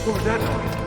What was that noise?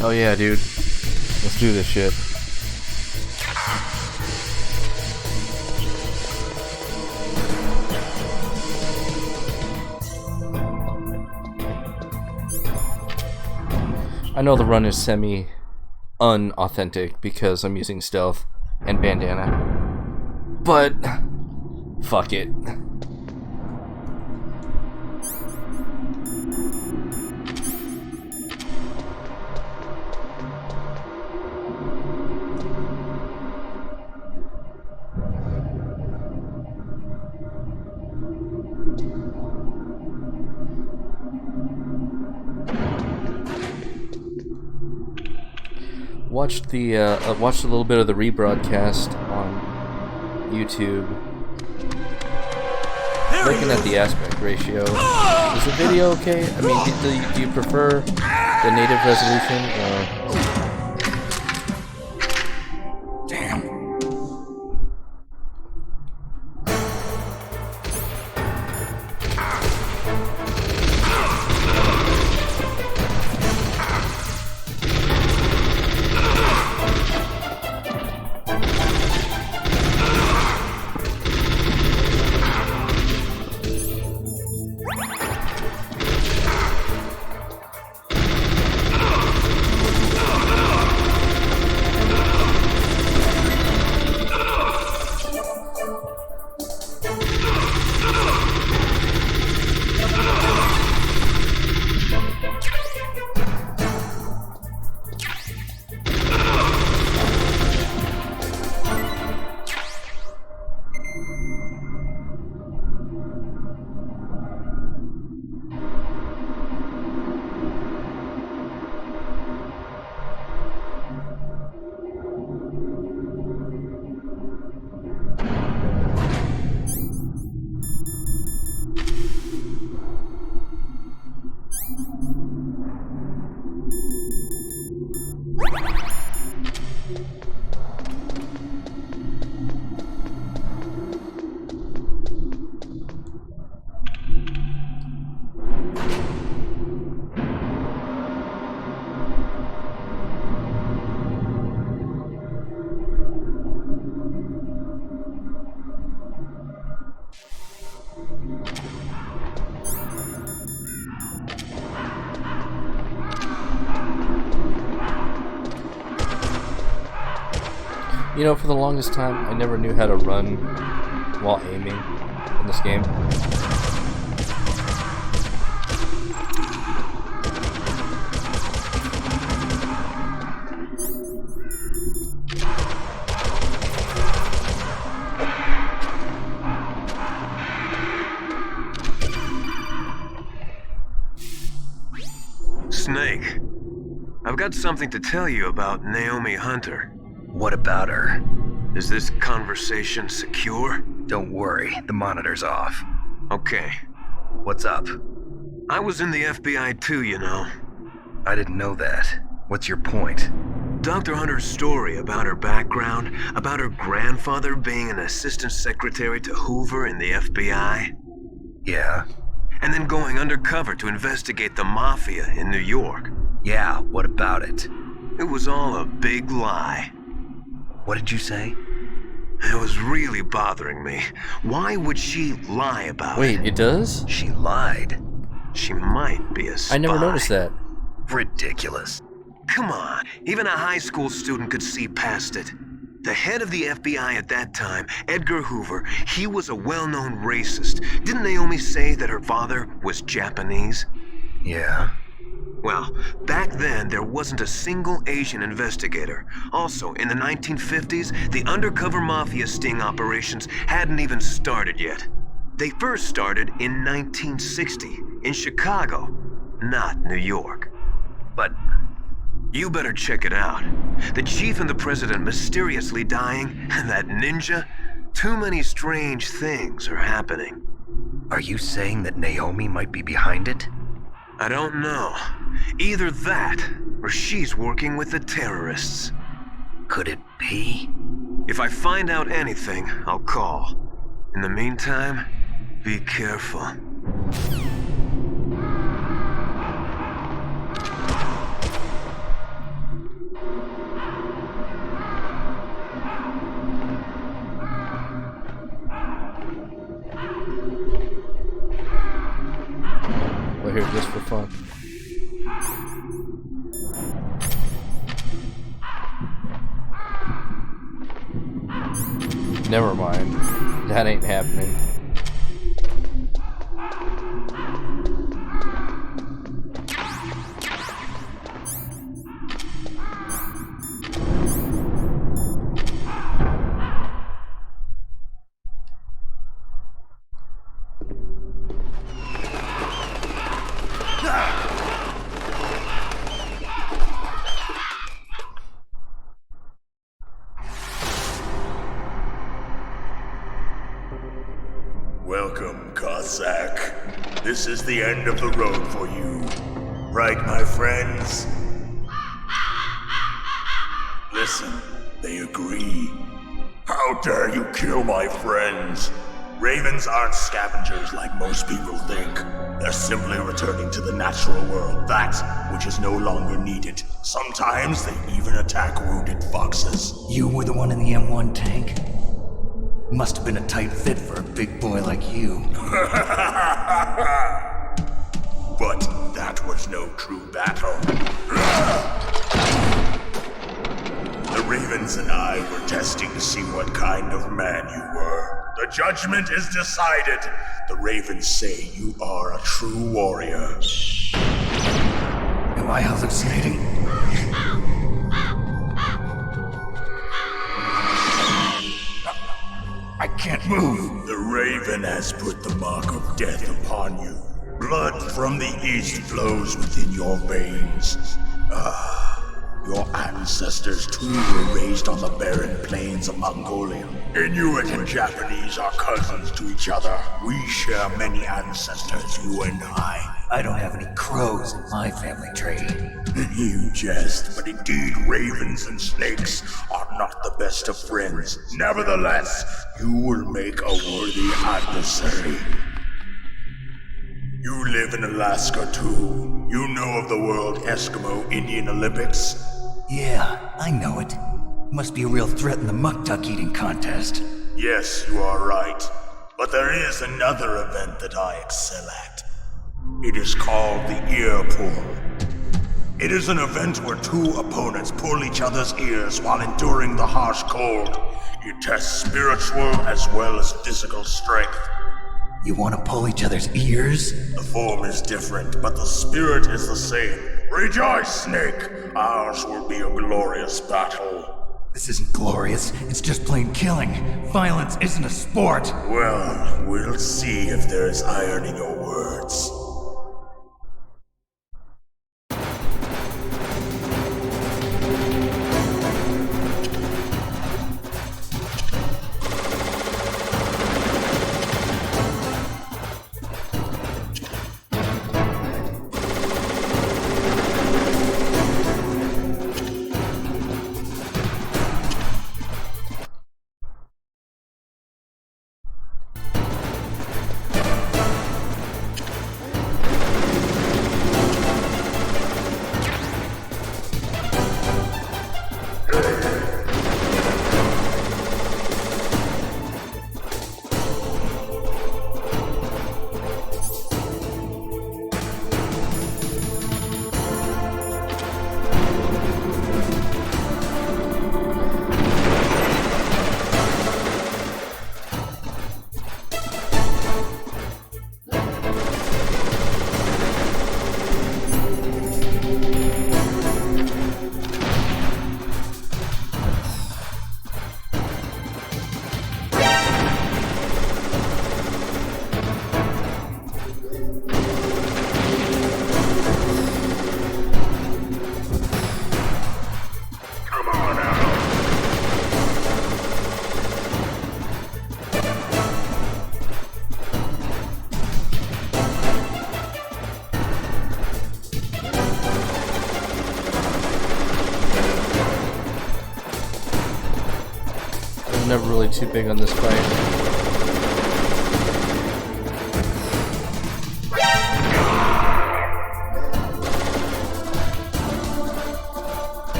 Oh yeah, dude. Let's do this shit. I know the run is semi-unauthentic because I'm using stealth and bandana. But fuck it. Watched a little bit of the rebroadcast on YouTube. Looking at the aspect ratio, is the video okay? I mean, do you prefer the native resolution or? Damn. You know, for the longest time, I never knew how to run while aiming in this game. Snake, I've got something to tell you about Naomi Hunter. What about her? Is this conversation secure? Don't worry, the monitor's off. Okay. What's up? I was in the FBI too, you know. I didn't know that. What's your point? Dr. Hunter's story about her background, about her grandfather being an assistant secretary to Hoover in the FBI. Yeah? And then going undercover to investigate the Mafia in New York. Yeah, what about it? It was all a big lie. What did you say? It was really bothering me. Why would she lie about Wait, it? it does? She lied. She might be a spy. I never noticed that. Ridiculous. Come on, even a high school student could see past it. The head of the FBI at that time, Edgar Hoover, he was a well-known racist. Didn't Naomi say that her father was Japanese? Yeah. Well, back then, there wasn't a single Asian investigator. Also, in the 1950s, the undercover mafia sting operations hadn't even started yet. They first started in 1960, in Chicago, not New York. But You better check it out. The chief and the president mysteriously dying, and that ninja? Too many strange things are happening. are you saying that Naomi might be behind it? I don't know. Either that, or she's working with the terrorists. Could it be? If I find out anything, I'll call. In the meantime, be careful. Well, here, just for fun. Never mind. That ain't happening. Welcome, Cossack. This is the end of the road for you. Right, my friends? Listen, they agree. How dare you kill my friends? Ravens aren't scavengers like most people think. They're simply returning to the natural world, that which is no longer needed. Sometimes they even attack wounded foxes. You were the one in the M1 tank? Must have been a tight fit for a big boy like you. But that was no true battle. The Ravens and I were testing to see what kind of man you were. The judgment is decided. The Ravens say you are a true warrior. Am I hallucinating? I can't move. The Raven has put the mark of death upon you. Blood from the east flows within your veins. Your ancestors too were raised on the barren plains of Mongolia. Inuit and Japanese are cousins to each other. We share many ancestors, you and I. I don't have any crows in my family tree. You jest, but indeed ravens and snakes are not the best of friends. Nevertheless, you will make a worthy adversary. You live in Alaska too. You know of the World Eskimo Indian Olympics? Yeah, I know it. Must be a real threat in the muck duck eating contest. Yes, you are right. But there is another event that I excel at. It is called the ear pull. It is an event where two opponents pull each other's ears while enduring the harsh cold. It tests spiritual as well as physical strength. You want to pull each other's ears? The form is different, but the spirit is the same. Rejoice, Snake! Ours will be a glorious battle. This isn't glorious. It's just plain killing. Violence isn't a sport. Well, we'll see if there is iron in your words. really too big on this fight.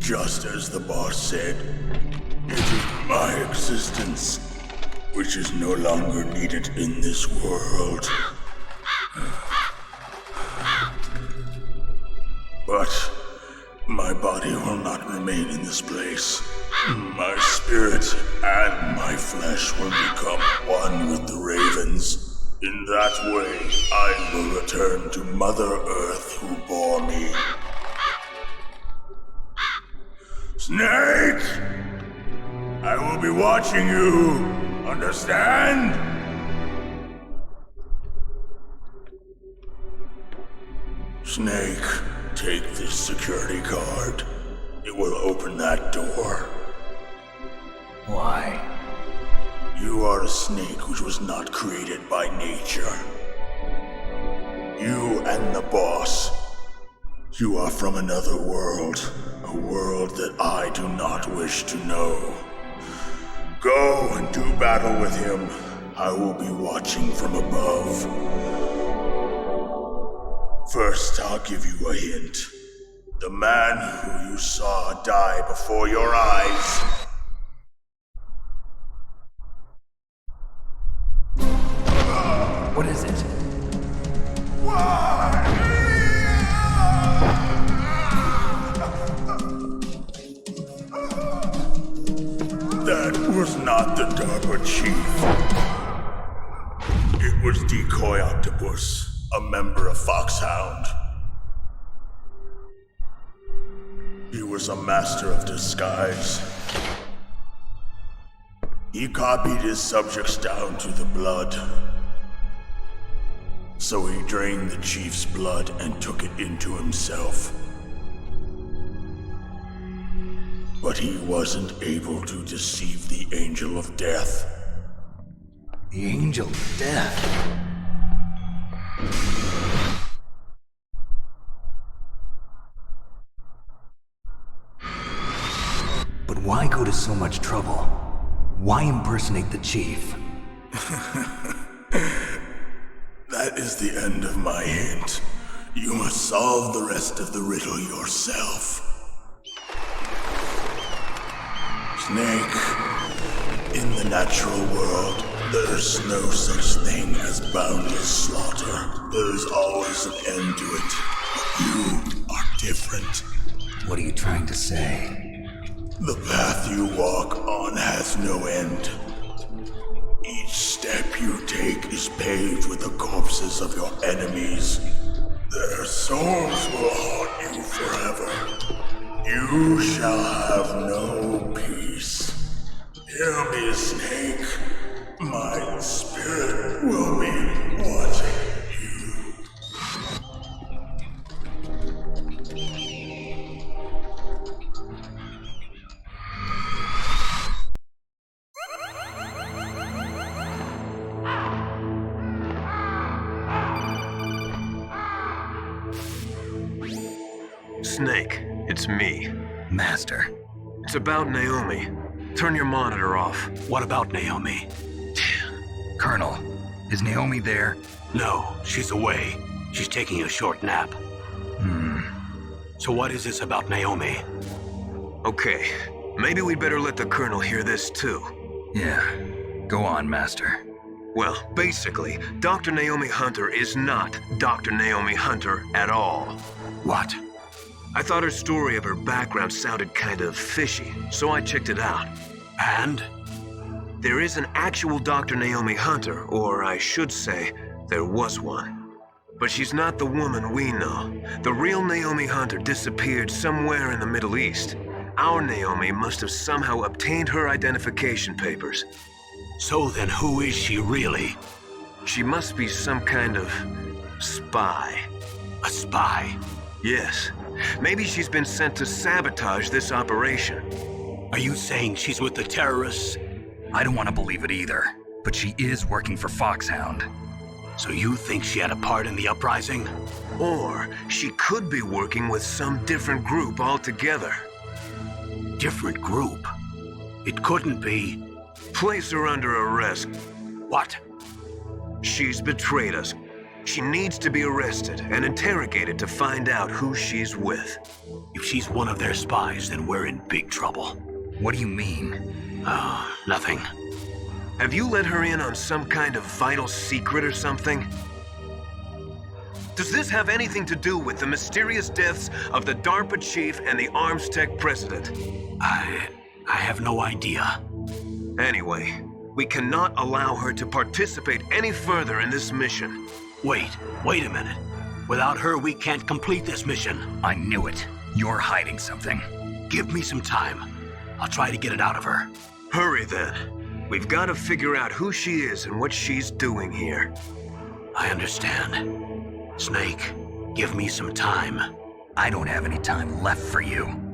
Just as the boss said, it is my existence which is no longer needed in this world. But my body will not remain in this place. My spirit and my flesh will become one with the ravens. In that way, I will return to Mother Earth who bore me. Snake! I will be watching you. Understand? Snake, take this security card. It will open that door. Why? You are a snake which was not created by nature. You and the boss. You are from another world. A world that I do not wish to know. Go and do battle with him. I will be watching from above. First, I'll give you a hint. The man who you saw die before your eyes. What is it? That was not the DARPA chief. It was Decoy Octopus, a member of Foxhound. He was a master of disguise. He copied his subjects down to the blood. So he drained the chief's blood and took it into himself. But he wasn't able to deceive the Angel of Death. The Angel of Death? go to so much trouble? Why impersonate the chief? That is the end of my hint. You must solve the rest of the riddle yourself. Snake, in the natural world, there's no such thing as boundless slaughter. There's always an end to it. But you are different. What are you trying to say? The path you walk on has no end. Each step you take is paved with the corpses of your enemies. Their souls will haunt you forever. You shall have no peace. Hear me, Snake. My spirit will be watching you. Snake, it's me. Master. It's about Naomi. Turn your monitor off. What about Naomi? Colonel, is Naomi there? No, she's away. She's taking a short nap. So what is this about Naomi? Okay, maybe we'd better let the Colonel hear this too. Yeah. Go on, Master. Well, basically, Dr. Naomi Hunter is not Dr. Naomi Hunter at all. What? I thought her story of her background sounded kind of fishy, so I checked it out. And? There is an actual Dr. Naomi Hunter, or I should say, there was one. But she's not the woman we know. The real Naomi Hunter disappeared somewhere in the Middle East. Our Naomi must have somehow obtained her identification papers. So then who is she really? She must be some kind of spy. A spy? Yes. Maybe she's been sent to sabotage this operation. Are you saying she's with the terrorists? I don't want to believe it either, but she is working for Foxhound. So you think she had a part in the uprising? Or she could be working with some different group altogether. Different group? It couldn't be. Place her under arrest. What? She's betrayed us. She needs to be arrested and interrogated to find out who she's with. If she's one of their spies, then we're in big trouble. What do you mean? Nothing. Have you let her in on some kind of vital secret or something? Does this have anything to do with the mysterious deaths of the DARPA chief and the Armstech president? I have no idea. Anyway, we cannot allow her to participate any further in this mission. Wait a minute. Without her, we can't complete this mission. I knew it. You're hiding something. Give me some time. I'll try to get it out of her. Hurry then. We've got to figure out who she is and what she's doing here. I understand. Snake, give me some time. I don't have any time left for you.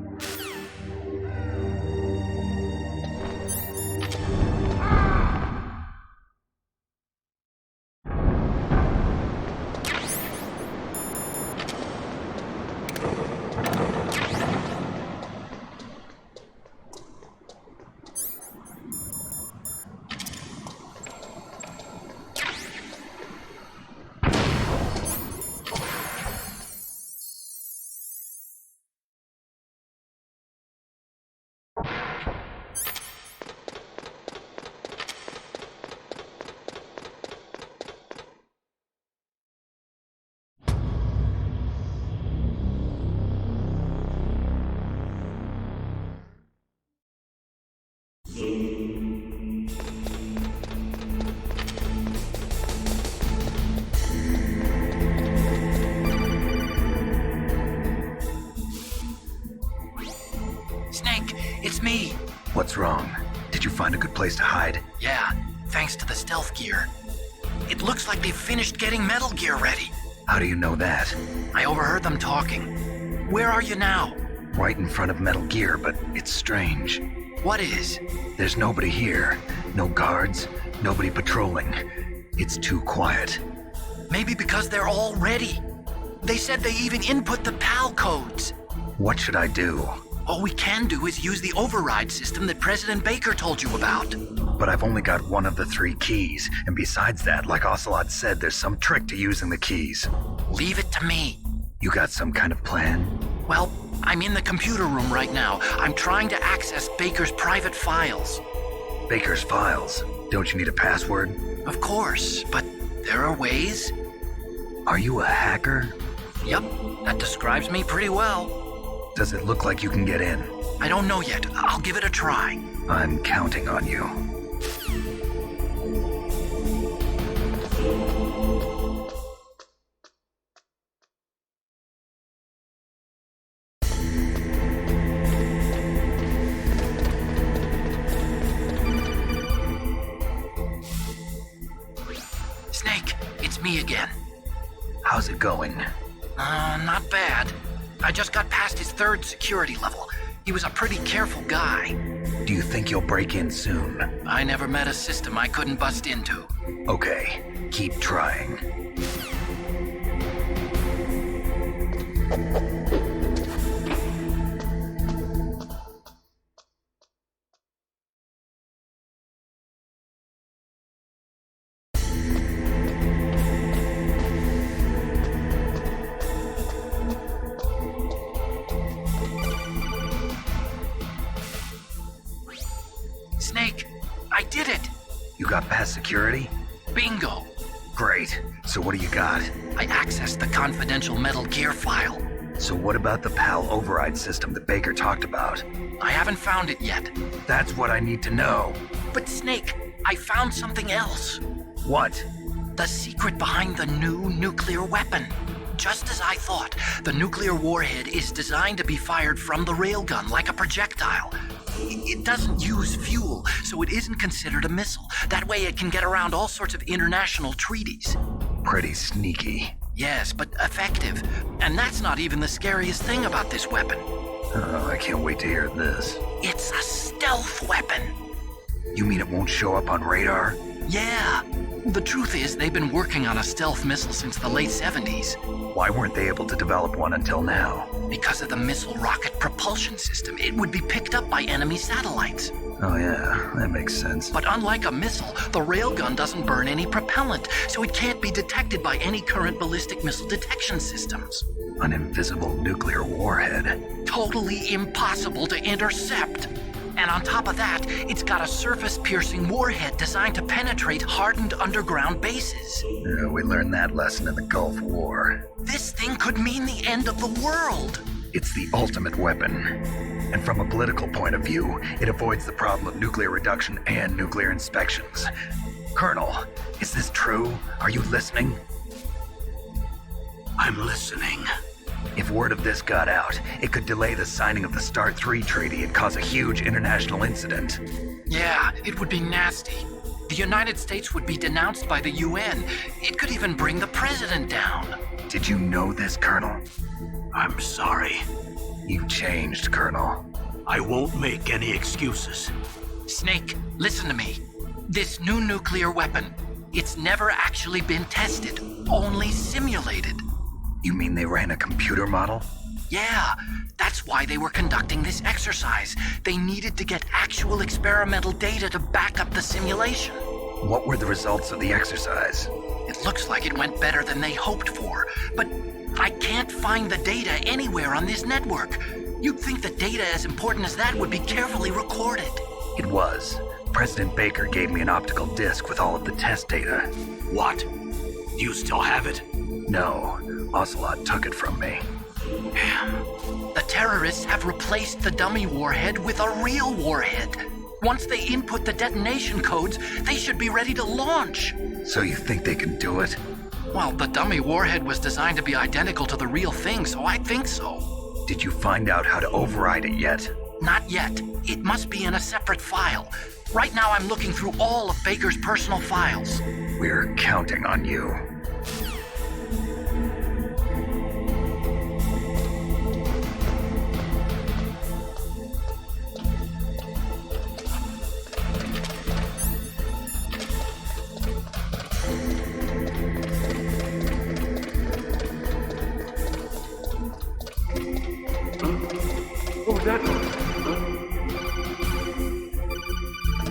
Snake, it's me. What's wrong? Did you find a good place to hide? Yeah, thanks to the stealth gear. It looks like they've finished getting Metal Gear ready. How do you know that? I overheard them talking. Where are you now? Right in front of Metal Gear, but it's strange. What is? There's nobody here. No guards, nobody patrolling. It's too quiet. Maybe because they're all ready. They said they even input the PAL codes. What should I do? All we can do is use the override system that President Baker told you about. But I've only got one of the 3 keys, and besides that, like Ocelot said, there's some trick to using the keys. Leave it to me. You got some kind of plan? Well, I'm in the computer room right now. I'm trying to access Baker's private files. Baker's files? Don't you need a password? Of course, but there are ways. Are you a hacker? Yep, that describes me pretty well. Does it look like you can get in? I don't know yet. I'll give it a try. I'm counting on you. Snake, it's me again. How's it going? Not bad. I just got past his 3rd security level. He was a pretty careful guy. Do you think you'll break in soon? I never met a system I couldn't bust into. Okay, keep trying. Snake, I did it! You got past security? Bingo! Great. So what do you got? I accessed the confidential Metal Gear file. So what about the PAL override system that Baker talked about? I haven't found it yet. That's what I need to know. But Snake, I found something else. What? The secret behind the new nuclear weapon. Just as I thought, the nuclear warhead is designed to be fired from the railgun like a projectile. It doesn't use fuel, so it isn't considered a missile. That way it can get around all sorts of international treaties. Pretty sneaky. Yes, but effective. And that's not even the scariest thing about this weapon. Oh, I can't wait to hear this. It's a stealth weapon. You mean it won't show up on radar? Yeah. The truth is, they've been working on a stealth missile since the late 70s. Why weren't they able to develop one until now? Because of the missile rocket propulsion system, it would be picked up by enemy satellites. Oh yeah, that makes sense. But unlike a missile, the railgun doesn't burn any propellant, so it can't be detected by any current ballistic missile detection systems. An invisible nuclear warhead. Totally impossible to intercept. And on top of that, it's got a surface-piercing warhead designed to penetrate hardened underground bases. Yeah, we learned that lesson in the Gulf War. This thing could mean the end of the world. It's the ultimate weapon. And from a political point of view, it avoids the problem of nuclear reduction and nuclear inspections. Colonel, is this true? Are you listening? I'm listening. If word of this got out, it could delay the signing of the START 3 treaty and cause a huge international incident. Yeah, it would be nasty. The United States would be denounced by the UN. It could even bring the president down. Did you know this, Colonel? I'm sorry. You've changed, Colonel. I won't make any excuses. Snake, listen to me. This new nuclear weapon, it's never actually been tested, only simulated. You mean they ran a computer model? Yeah, that's why they were conducting this exercise. They needed to get actual experimental data to back up the simulation. What were the results of the exercise? It looks like it went better than they hoped for, but I can't find the data anywhere on this network. You'd think the data as important as that would be carefully recorded. It was. President Baker gave me an optical disc with all of the test data. What? Do you still have it? No, Ocelot took it from me. The terrorists have replaced the dummy warhead with a real warhead. Once they input the detonation codes, they should be ready to launch. So you think they can do it? Well, the dummy warhead was designed to be identical to the real thing, so I think so. Did you find out how to override it yet? Not yet. It must be in a separate file. Right now I'm looking through all of Baker's personal files. We're counting on you. What was that?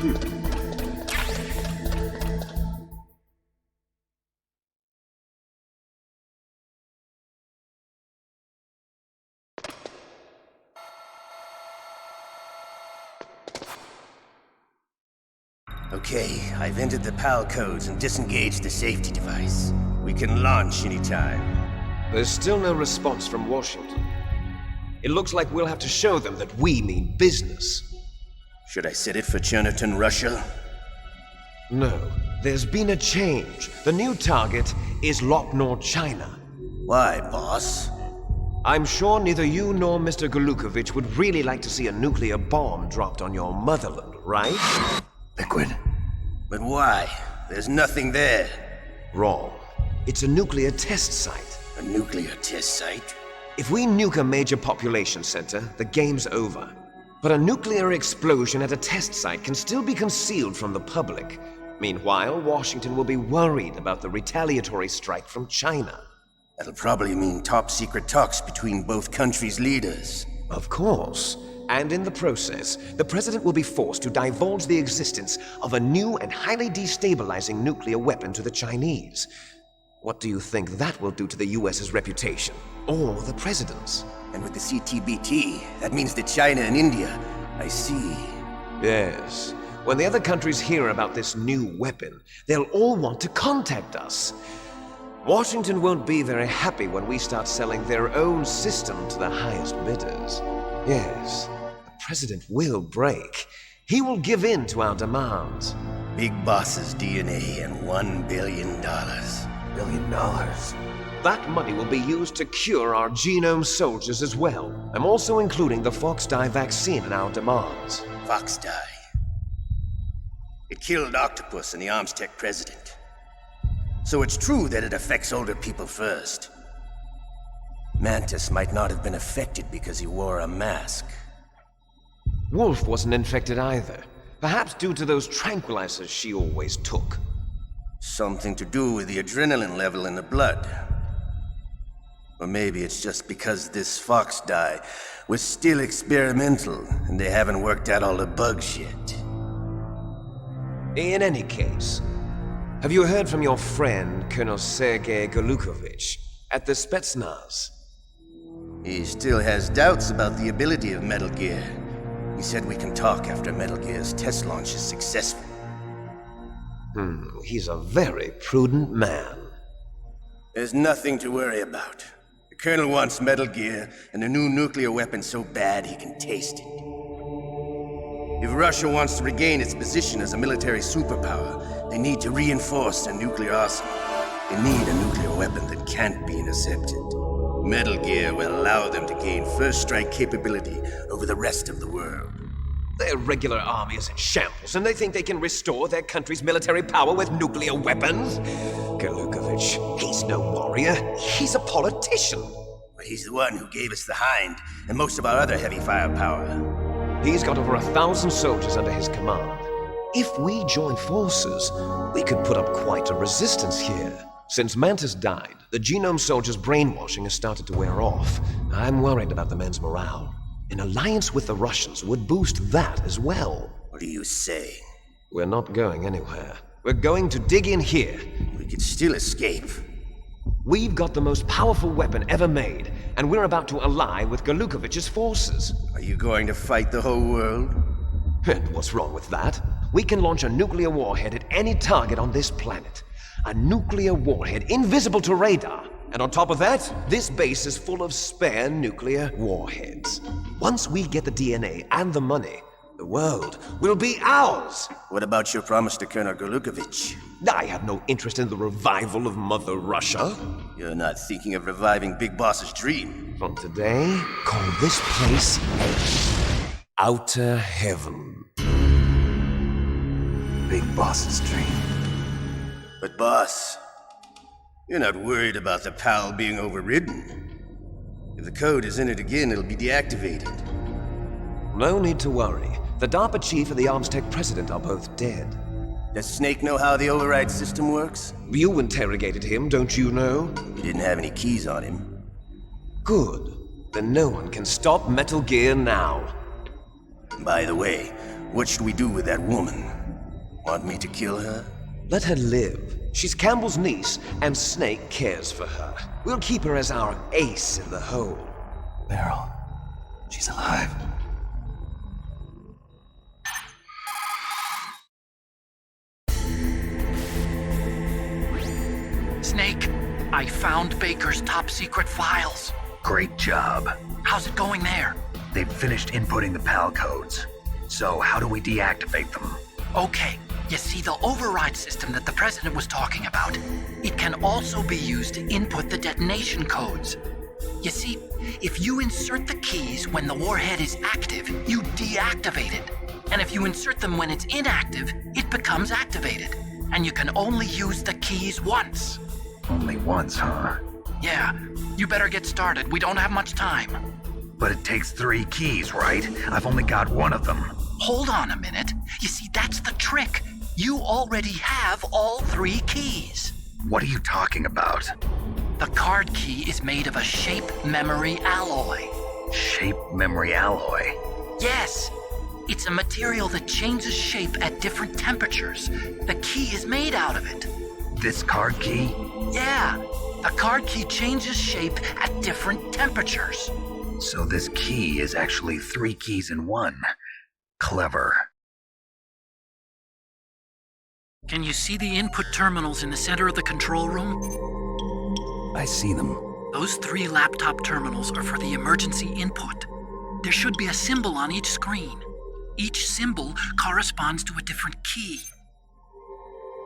Okay, I've entered the PAL codes and disengaged the safety device. We can launch anytime. There's still no response from Washington. It looks like we'll have to show them that we mean business. Should I set it for Cherniton, Russia? No, there's been a change. The new target is Lopnor, China. Why, boss? I'm sure neither you nor Mr. Golukovich would really like to see a nuclear bomb dropped on your motherland, right? Liquid. But why? There's nothing there. Wrong. It's a nuclear test site. A nuclear test site? If we nuke a major population center, the game's over. But a nuclear explosion at a test site can still be concealed from the public. Meanwhile, Washington will be worried about the retaliatory strike from China. That'll probably mean top-secret talks between both countries' leaders. Of course. And in the process, the president will be forced to divulge the existence of a new and highly destabilizing nuclear weapon to the Chinese. What do you think that will do to the US's reputation? Or the president's? And with the CTBT, that means that China and India. I see. Yes. When the other countries hear about this new weapon, they'll all want to contact us. Washington won't be very happy when we start selling their own system to the highest bidders. Yes, the president will break. He will give in to our demands. Big Boss's DNA and $1 billion. $1 billion? That money will be used to cure our genome soldiers as well. I'm also including the Fox-Die vaccine in our demands. Fox-Die. It killed Octopus and the Armstech president. So it's true that it affects older people first. Mantis might not have been affected because he wore a mask. Wolf wasn't infected either. Perhaps due to those tranquilizers she always took. Something to do with the adrenaline level in the blood. Or maybe it's just because this Fox-Die was still experimental and they haven't worked out all the bugs yet. In any case, have you heard from your friend, Colonel Sergei Golukovich, at the Spetsnaz? He still has doubts about the ability of Metal Gear. He said we can talk after Metal Gear's test launch is successful. He's a very prudent man. There's nothing to worry about. The Colonel wants Metal Gear and a new nuclear weapon so bad he can taste it. If Russia wants to regain its position as a military superpower, they need to reinforce their nuclear arsenal. They need a nuclear weapon that can't be intercepted. Metal Gear will allow them to gain first strike capability over the rest of the world. Their regular army is in shambles, and they think they can restore their country's military power with nuclear weapons? Golukovich, he's no warrior. He's a politician. But he's the one who gave us the Hind and most of our other heavy firepower. He's got over 1,000 soldiers under his command. If we join forces, we could put up quite a resistance here. Since Mantis died, the genome soldiers' brainwashing has started to wear off. I'm worried about the men's morale. An alliance with the Russians would boost that as well. What are you saying? We're not going anywhere. We're going to dig in here. We could still escape. We've got the most powerful weapon ever made, and we're about to ally with Golukovich's forces. Are you going to fight the whole world? And what's wrong with that? We can launch a nuclear warhead at any target on this planet. A nuclear warhead invisible to radar. And on top of that, this base is full of spare nuclear warheads. Once we get the DNA and the money, the world will be ours! What about your promise to Colonel Golukovich? I have no interest in the revival of Mother Russia. You're not thinking of reviving Big Boss's dream. From today, call this place Outer Heaven. Big Boss's dream. But boss, you're not worried about the PAL being overridden. If the code is entered again, it'll be deactivated. No need to worry. The DARPA chief and the Armstech president are both dead. Does Snake know how the override system works? You interrogated him, don't you know? He didn't have any keys on him. Good. Then no one can stop Metal Gear now. By the way, What should we do with that woman? Want me to kill her? Let her live. She's Campbell's niece, and Snake cares for her. We'll keep her as our ace in the hole. Beryl. She's alive. Snake, I found Baker's top secret files. Great job. How's it going there? They've finished inputting the PAL codes. So how do we deactivate them? Okay, you see the override system that the President was talking about? It can also be used to input the detonation codes. You see, if you insert the keys when the warhead is active, you deactivate it. And if you insert them when it's inactive, it becomes activated. And you can only use the keys once. Only once, huh? Yeah, you better get started. We don't have much time. But it takes 3 keys, right? I've only got 1 of them. Hold on a minute. You see, that's the trick. You already have all 3 keys. What are you talking about? The card key is made of a shape memory alloy. Shape memory alloy? Yes. It's a material that changes shape at different temperatures. The key is made out of it. This card key? Yeah. The card key changes shape at different temperatures. So this key is actually 3 keys in 1. Clever. Can you see the input terminals in the center of the control room? I see them. Those 3 laptop terminals are for the emergency input. There should be a symbol on each screen. Each symbol corresponds to a different key.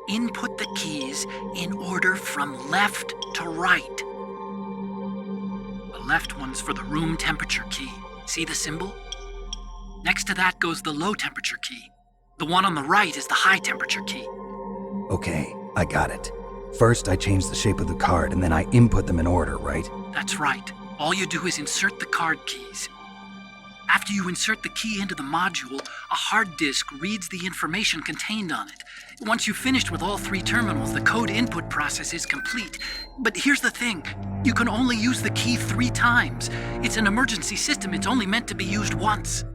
Input the keys in order from left to right. The left one's for the room temperature key. See the symbol? Next to that goes the low temperature key. The one on the right is the high temperature key. Okay, I got it. First, I change the shape of the card, and then I input them in order, right? That's right. All you do is insert the card keys. After you insert the key into the module, a hard disk reads the information contained on it. Once you've finished with all 3 terminals, the code input process is complete. But here's the thing. You can only use the key 3 times. It's an emergency system. It's only meant to be used once.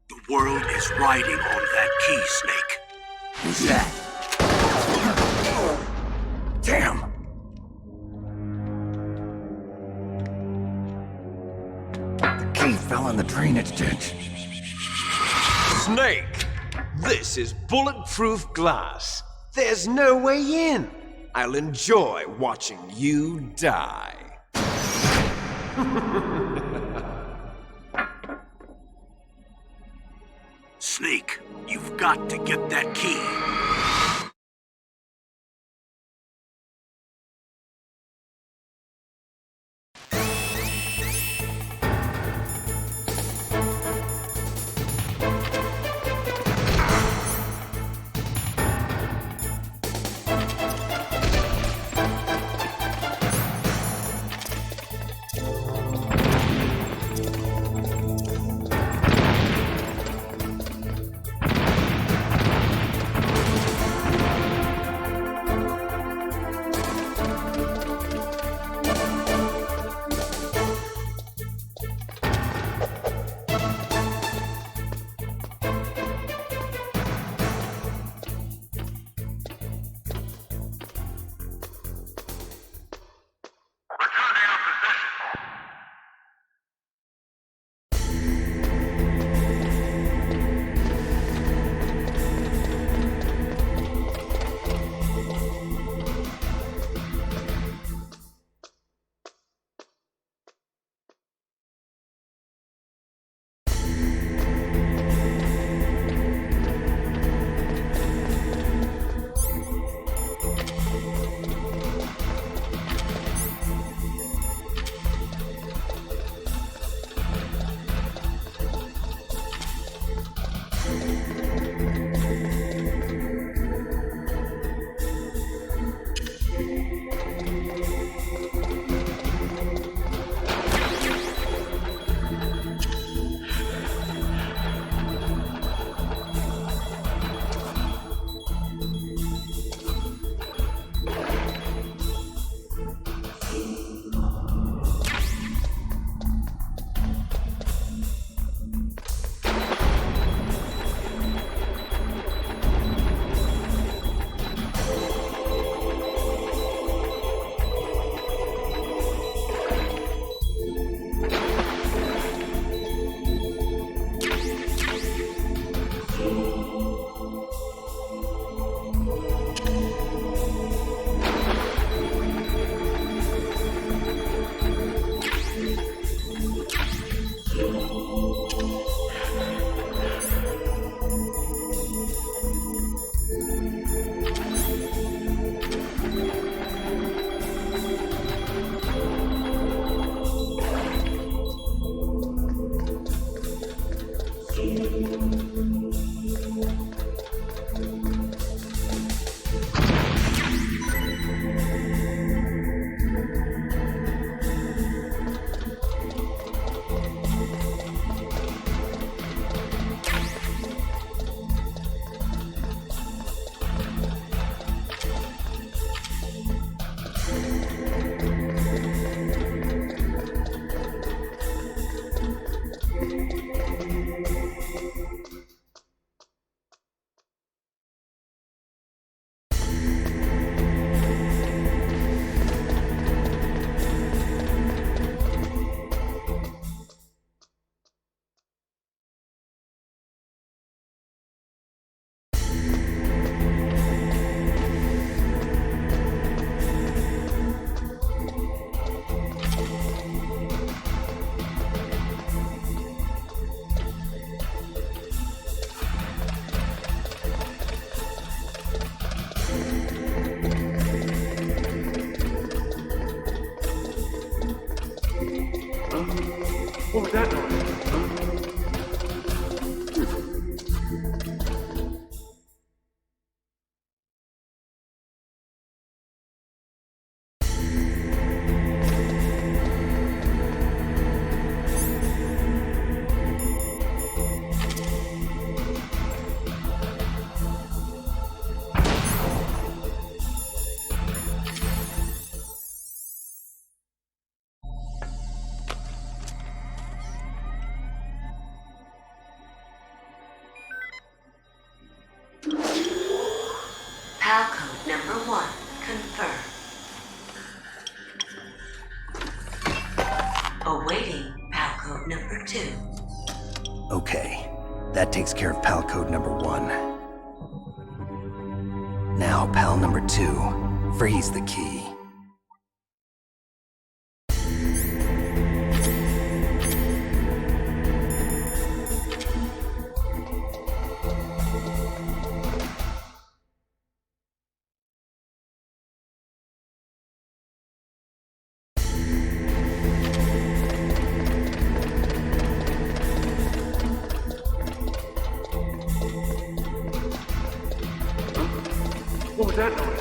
The world is riding on that key, Snake. Who's that? Damn! The key fell in the drainage ditch. Snake! This is bulletproof glass. There's no way in. I'll enjoy watching you die. Snake, you've got to get that key. What was that noise? PAL code number 1 confirmed. Awaiting PAL code number 2. Okay, that takes care of PAL code number 1. Now, PAL number 2, freeze the key. What was that noise?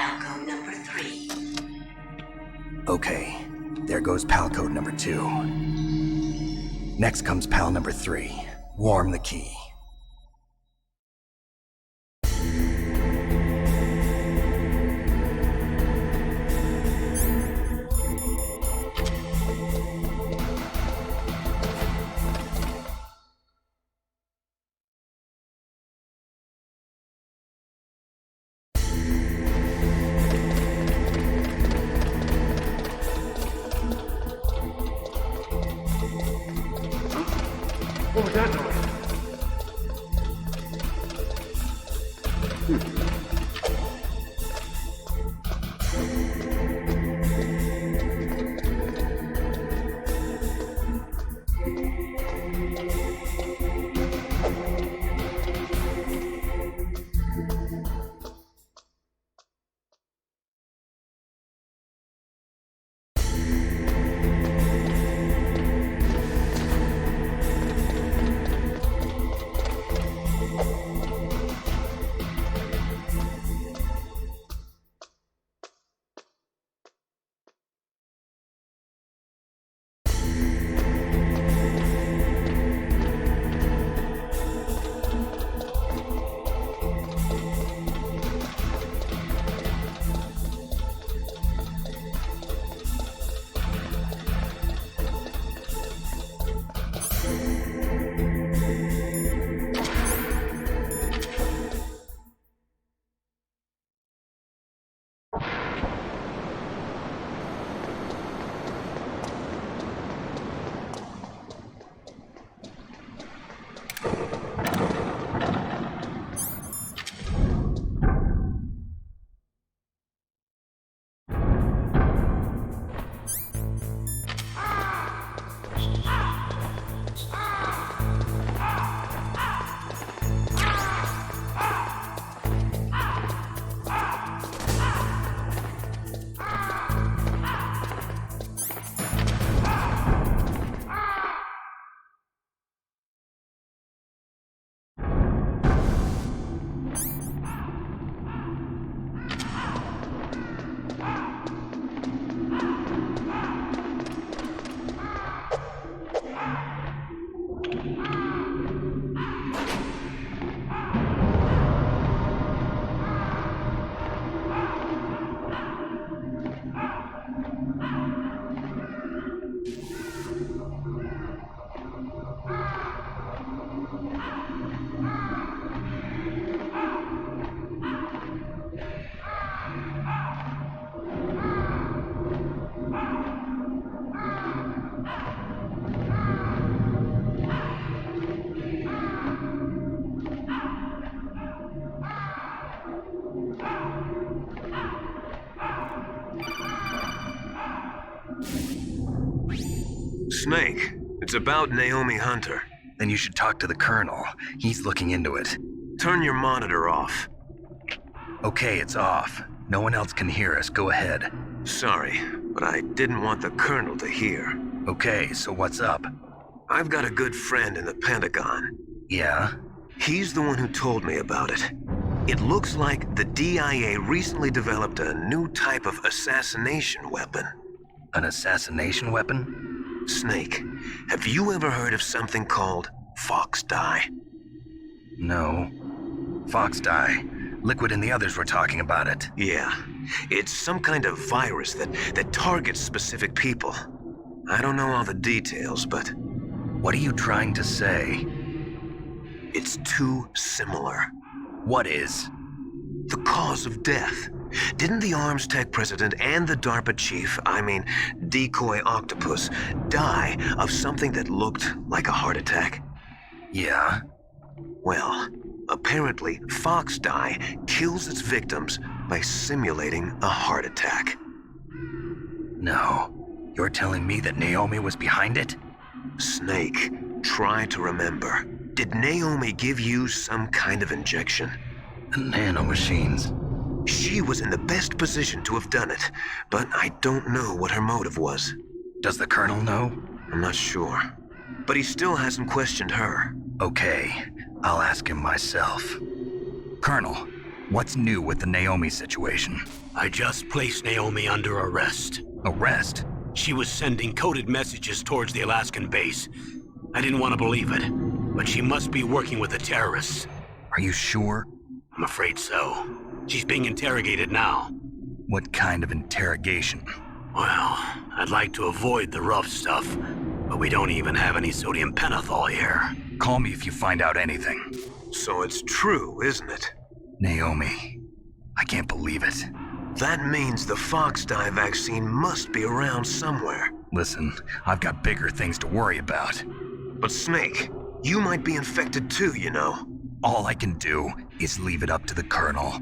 pal code number 3. Okay, there goes pal code number 2. Next comes pal number 3. Warm the key. What was that noise? Snake, it's about Naomi Hunter. Then you should talk to the Colonel. He's looking into it. Turn your monitor off. Okay, it's off. No one else can hear us. Go ahead. Sorry, but I didn't want the Colonel to hear. Okay, so what's up? I've got a good friend in the Pentagon. Yeah? He's the one who told me about it. It looks like the DIA recently developed a new type of assassination weapon. An assassination weapon? Snake, have you ever heard of something called Fox Dye? No. Fox Dye. Liquid and the others were talking about it. Yeah. It's some kind of virus that targets specific people. I don't know all the details, but... What are you trying to say? It's too similar. What is? The cause of death. Didn't the Arms Tech president and the DARPA chief, Decoy Octopus, die of something that looked like a heart attack? Yeah? Well, apparently Fox Dye kills its victims by simulating a heart attack. No. You're telling me that Naomi was behind it? Snake, try to remember. Did Naomi give you some kind of injection? Nanomachines. She was in the best position to have done it, but I don't know what her motive was. Does the Colonel know? I'm not sure. But he still hasn't questioned her. Okay, I'll ask him myself. Colonel, What's new with the Naomi situation? I just placed Naomi under arrest. Arrest? She was sending coded messages towards the Alaskan base. I didn't want to believe it, but she must be working with the terrorists. Are you sure? I'm afraid so. She's being interrogated now. What kind of interrogation? Well, I'd like to avoid the rough stuff, but we don't even have any sodium pentothal here. Call me if you find out anything. So it's true, isn't it? Naomi, I can't believe it. That means the Fox dye vaccine must be around somewhere. Listen, I've got bigger things to worry about. But Snake, you might be infected too, you know. All I can do is leave it up to the Colonel.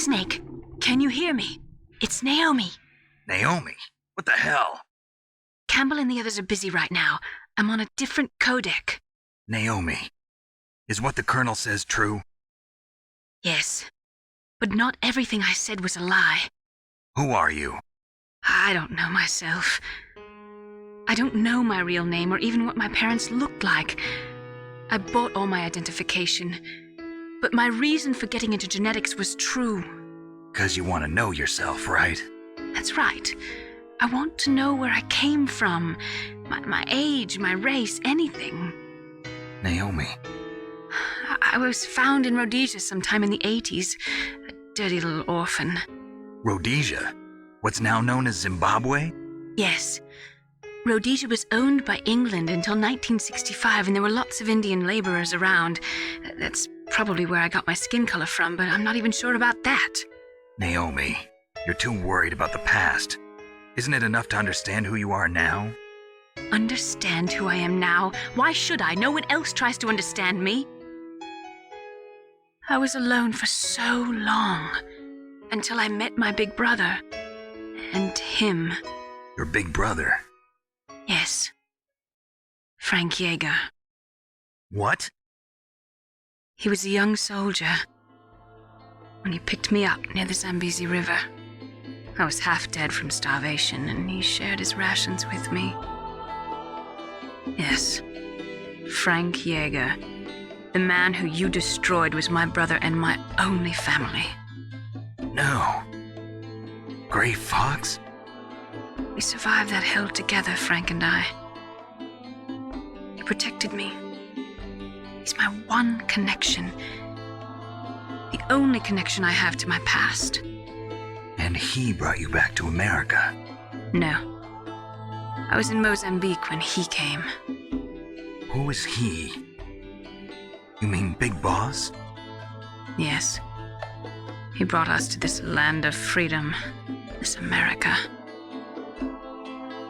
Snake, can you hear me? It's Naomi. Naomi? What the hell? Campbell and the others are busy right now. I'm on a different codec. Naomi, is what the Colonel says true? Yes, but not everything I said was a lie. Who are you? I don't know myself. I don't know my real name or even what my parents looked like. I bought all my identification, but my reason for getting into genetics was true. 'Cause you want to know yourself, right? That's right. I want to know where I came from, my age, my race, anything. Naomi. I was found in Rhodesia sometime in the 80s, a dirty little orphan. Rhodesia? What's now known as Zimbabwe? Yes. Rhodesia was owned by England until 1965, and there were lots of Indian laborers around. That's probably where I got my skin color from, but I'm not even sure about that. Naomi, you're too worried about the past. Isn't it enough to understand who you are now? Understand who I am now? Why should I? No one else tries to understand me. I was alone for so long, until I met my big brother. And him. Your big brother? Yes. Frank Yeager. What? He was a young soldier when he picked me up near the Zambezi River. I was half dead from starvation, and he shared his rations with me. Yes, Frank Yeager. The man who you destroyed was my brother and my only family. No. Gray Fox? We survived that hell together, Frank and I. He protected me. He's my one connection. The only connection I have to my past. And he brought you back to America? No. I was in Mozambique when he came. Who is he? You mean Big Boss? Yes. He brought us to this land of freedom, this America.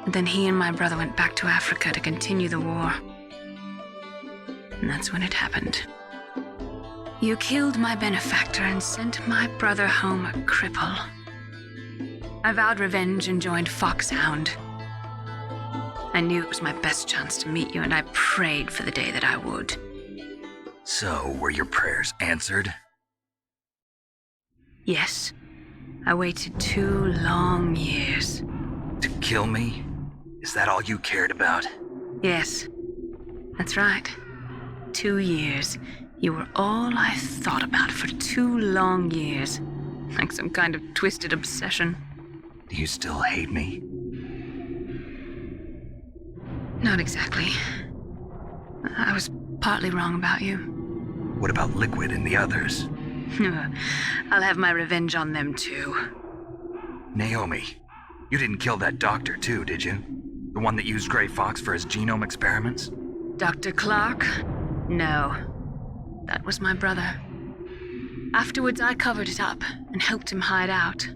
And then he and my brother went back to Africa to continue the war. And that's when it happened. You killed my benefactor and sent my brother home a cripple. I vowed revenge and joined Foxhound. I knew it was my best chance to meet you, and I prayed for the day that I would. So, were your prayers answered? Yes. I waited 2 long years. To kill me? Is that all you cared about? Yes. That's right. 2 years. You were all I thought about for 2 long years. Like some kind of twisted obsession. Do you still hate me? Not exactly. I was partly wrong about you. What about Liquid and the others? I'll have my revenge on them too. Naomi, you didn't kill that doctor too, did you? The one that used Gray Fox for his genome experiments? Dr. Clark? No. That was my brother. Afterwards, I covered it up and helped him hide out.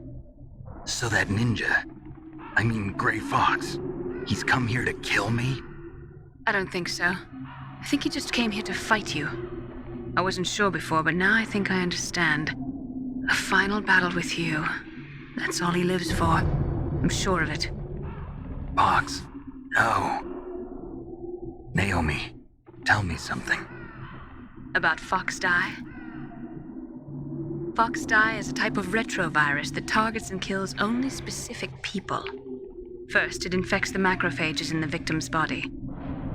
So that ninja, I mean Gray Fox, he's come here to kill me? I don't think so. I think he just came here to fight you. I wasn't sure before, but now I think I understand. A final battle with you. That's all he lives for. I'm sure of it. Fox? No. Naomi, tell me something. About FoxDie? FoxDie is a type of retrovirus that targets and kills only specific people. First, it infects the macrophages in the victim's body.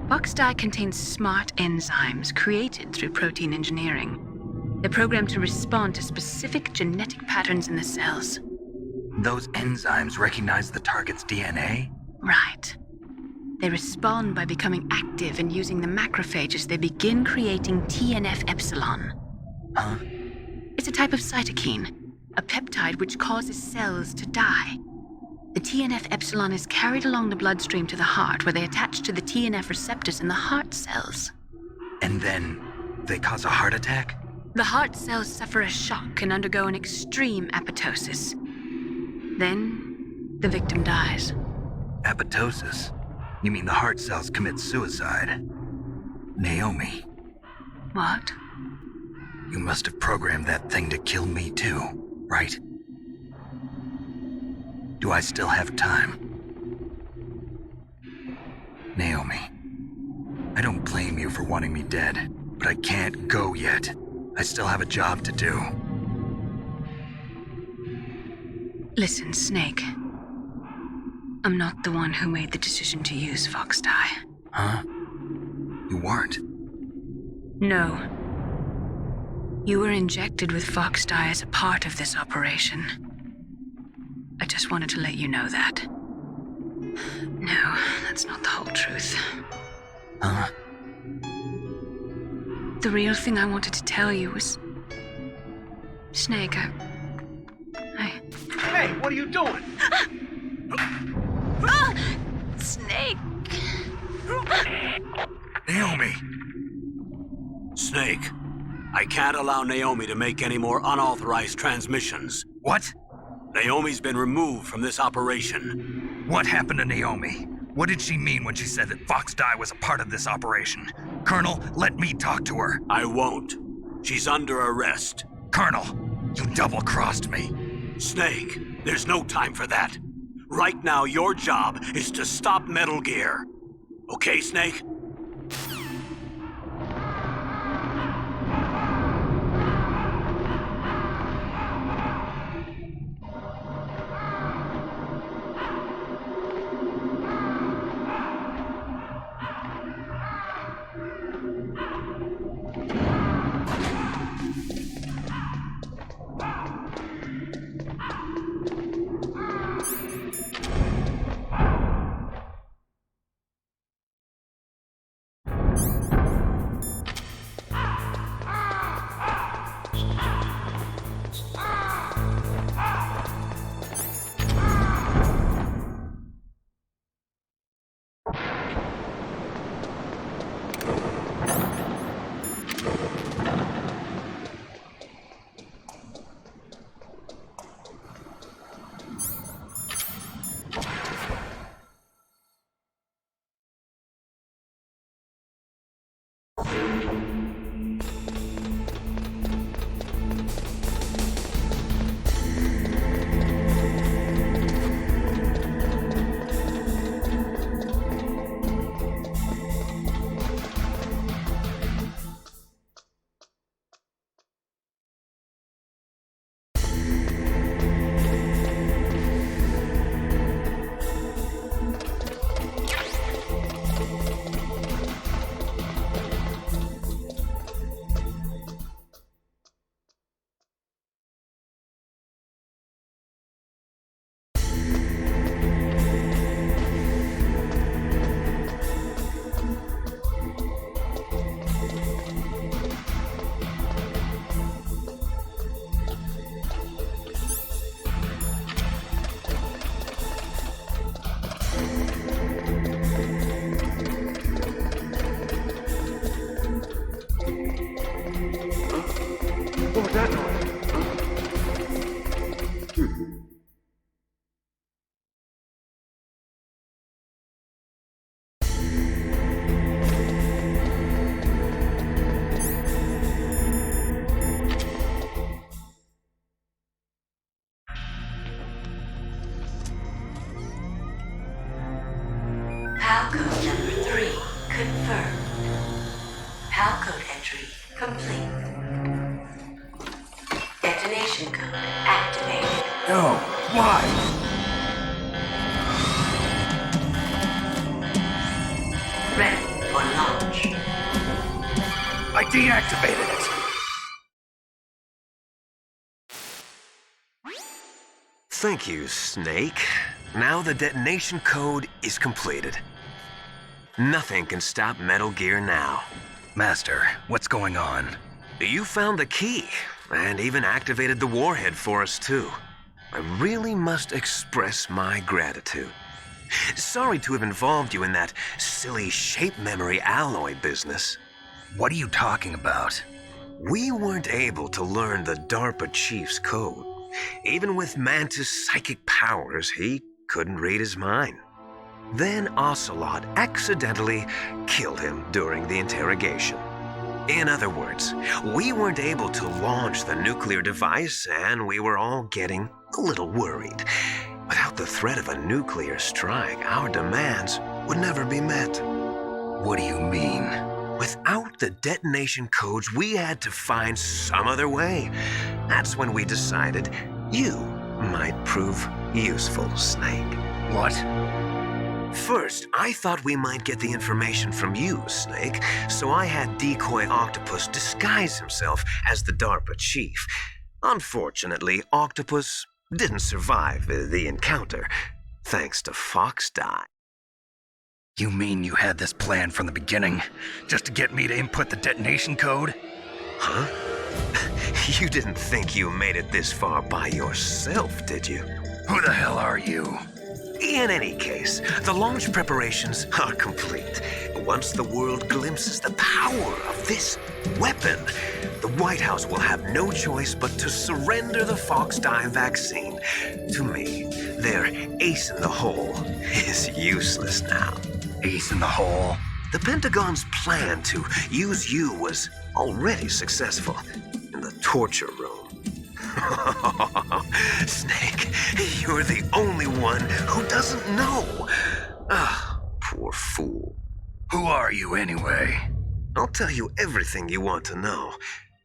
FoxDie contains smart enzymes created through protein engineering. They're programmed to respond to specific genetic patterns in the cells. Those enzymes recognize the target's DNA? Right. They respond by becoming active and using the macrophages. They begin creating TNF-epsilon. Huh? It's a type of cytokine, a peptide which causes cells to die. The TNF-epsilon is carried along the bloodstream to the heart, where they attach to the TNF receptors in the heart cells. And then they cause a heart attack? The heart cells suffer a shock and undergo an extreme apoptosis. Then, the victim dies. Apoptosis? You mean the heart cells commit suicide? Naomi. What? You must have programmed that thing to kill me too. right? Do I still have time? Naomi, I don't blame you for wanting me dead, but I can't go yet. I still have a job to do. Listen, Snake. I'm not the one who made the decision to use Fox Dye. Huh? You weren't? No. You were injected with Fox Dye as a part of this operation. I just wanted to let you know that. No, that's not the whole truth. Huh? The real thing I wanted to tell you was... Snake, I... Hey, what are you doing? Snake! Naomi! Snake, I can't allow Naomi to make any more unauthorized transmissions. What? Naomi's been removed from this operation. What happened to Naomi? What did she mean when she said that Fox Dye was a part of this operation? Colonel, let me talk to her. I won't. She's under arrest. Colonel, you double-crossed me. Snake, there's no time for that. Right now, your job is to stop Metal Gear. Okay, Snake? Palcode number 3 confirmed. Palcode entry complete. Detonation code activated. No, why? Ready for launch. I deactivated it. Thank you, Snake. Now the detonation code is completed. Nothing can stop Metal Gear now. Master, what's going on? You found the key, and even activated the warhead for us, too. I really must express my gratitude. Sorry to have involved you in that silly shape memory alloy business. What are you talking about? We weren't able to learn the DARPA chief's code. Even with Mantis' psychic powers, he couldn't read his mind. Then Ocelot accidentally killed him during the interrogation. In other words, we weren't able to launch the nuclear device, and we were all getting a little worried. Without the threat of a nuclear strike, our demands would never be met. What do you mean? Without the detonation codes, we had to find some other way. That's when we decided you might prove useful, Snake. What? First, I thought we might get the information from you, Snake, so I had Decoy Octopus disguise himself as the DARPA chief. Unfortunately, Octopus didn't survive the encounter, thanks to Foxdie. You mean you had this plan from the beginning, just to get me to input the detonation code? Huh? You didn't think you made it this far by yourself, did you? Who the hell are you? In any case, the launch preparations are complete. Once the world glimpses the power of this weapon, the White House will have no choice but to surrender the Foxdie vaccine to me. Their ace in the hole is useless now. Ace in the hole? The Pentagon's plan to use you was already successful in the torture room. Snake, you're the only one who doesn't know. Ah, poor fool. Who are you anyway? I'll tell you everything you want to know.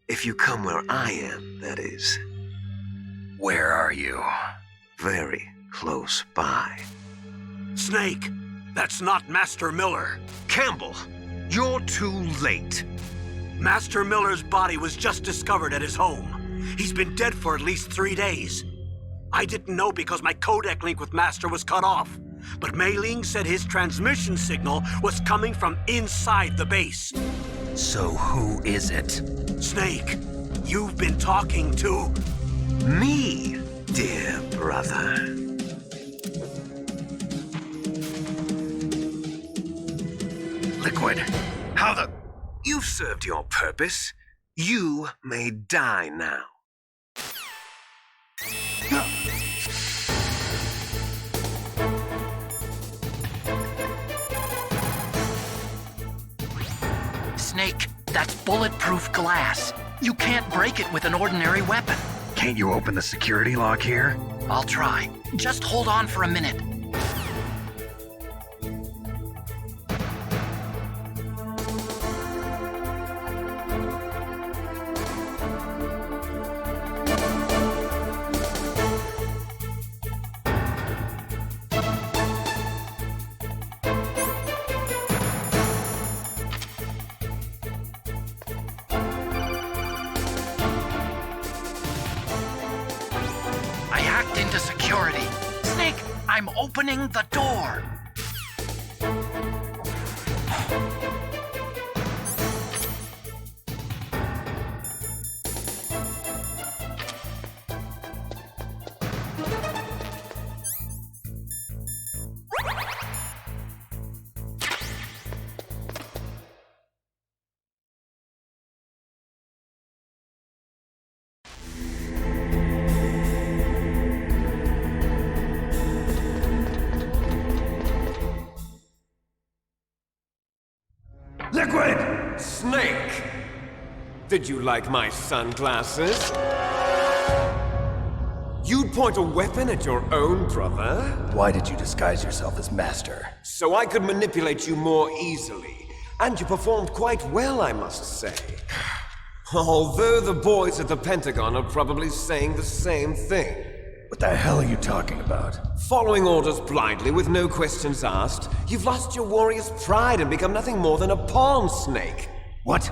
If you come where I am, that is. Where are you? Very close by. Snake, that's not Master Miller. Campbell, you're too late. Master Miller's body was just discovered at his home. He's been dead for at least 3 days. I didn't know because my codec link with Master was cut off. But Mei Ling said his transmission signal was coming from inside the base. So who is it? Snake, you've been talking to... me, dear brother. Liquid, how the... You've served your purpose. You may die now. Snake, that's bulletproof glass. You can't break it with an ordinary weapon. Can't you open the security lock here? I'll try. Just hold on for a minute. Into security. Snake, I'm opening the door. Liquid! Snake! Did you like my sunglasses? You'd point a weapon at your own brother? Why did you disguise yourself as Master? So I could manipulate you more easily. And you performed quite well, I must say. Although the boys at the Pentagon are probably saying the same thing. What the hell are you talking about? Following orders blindly with no questions asked, you've lost your warrior's pride and become nothing more than a pawn, Snake. What?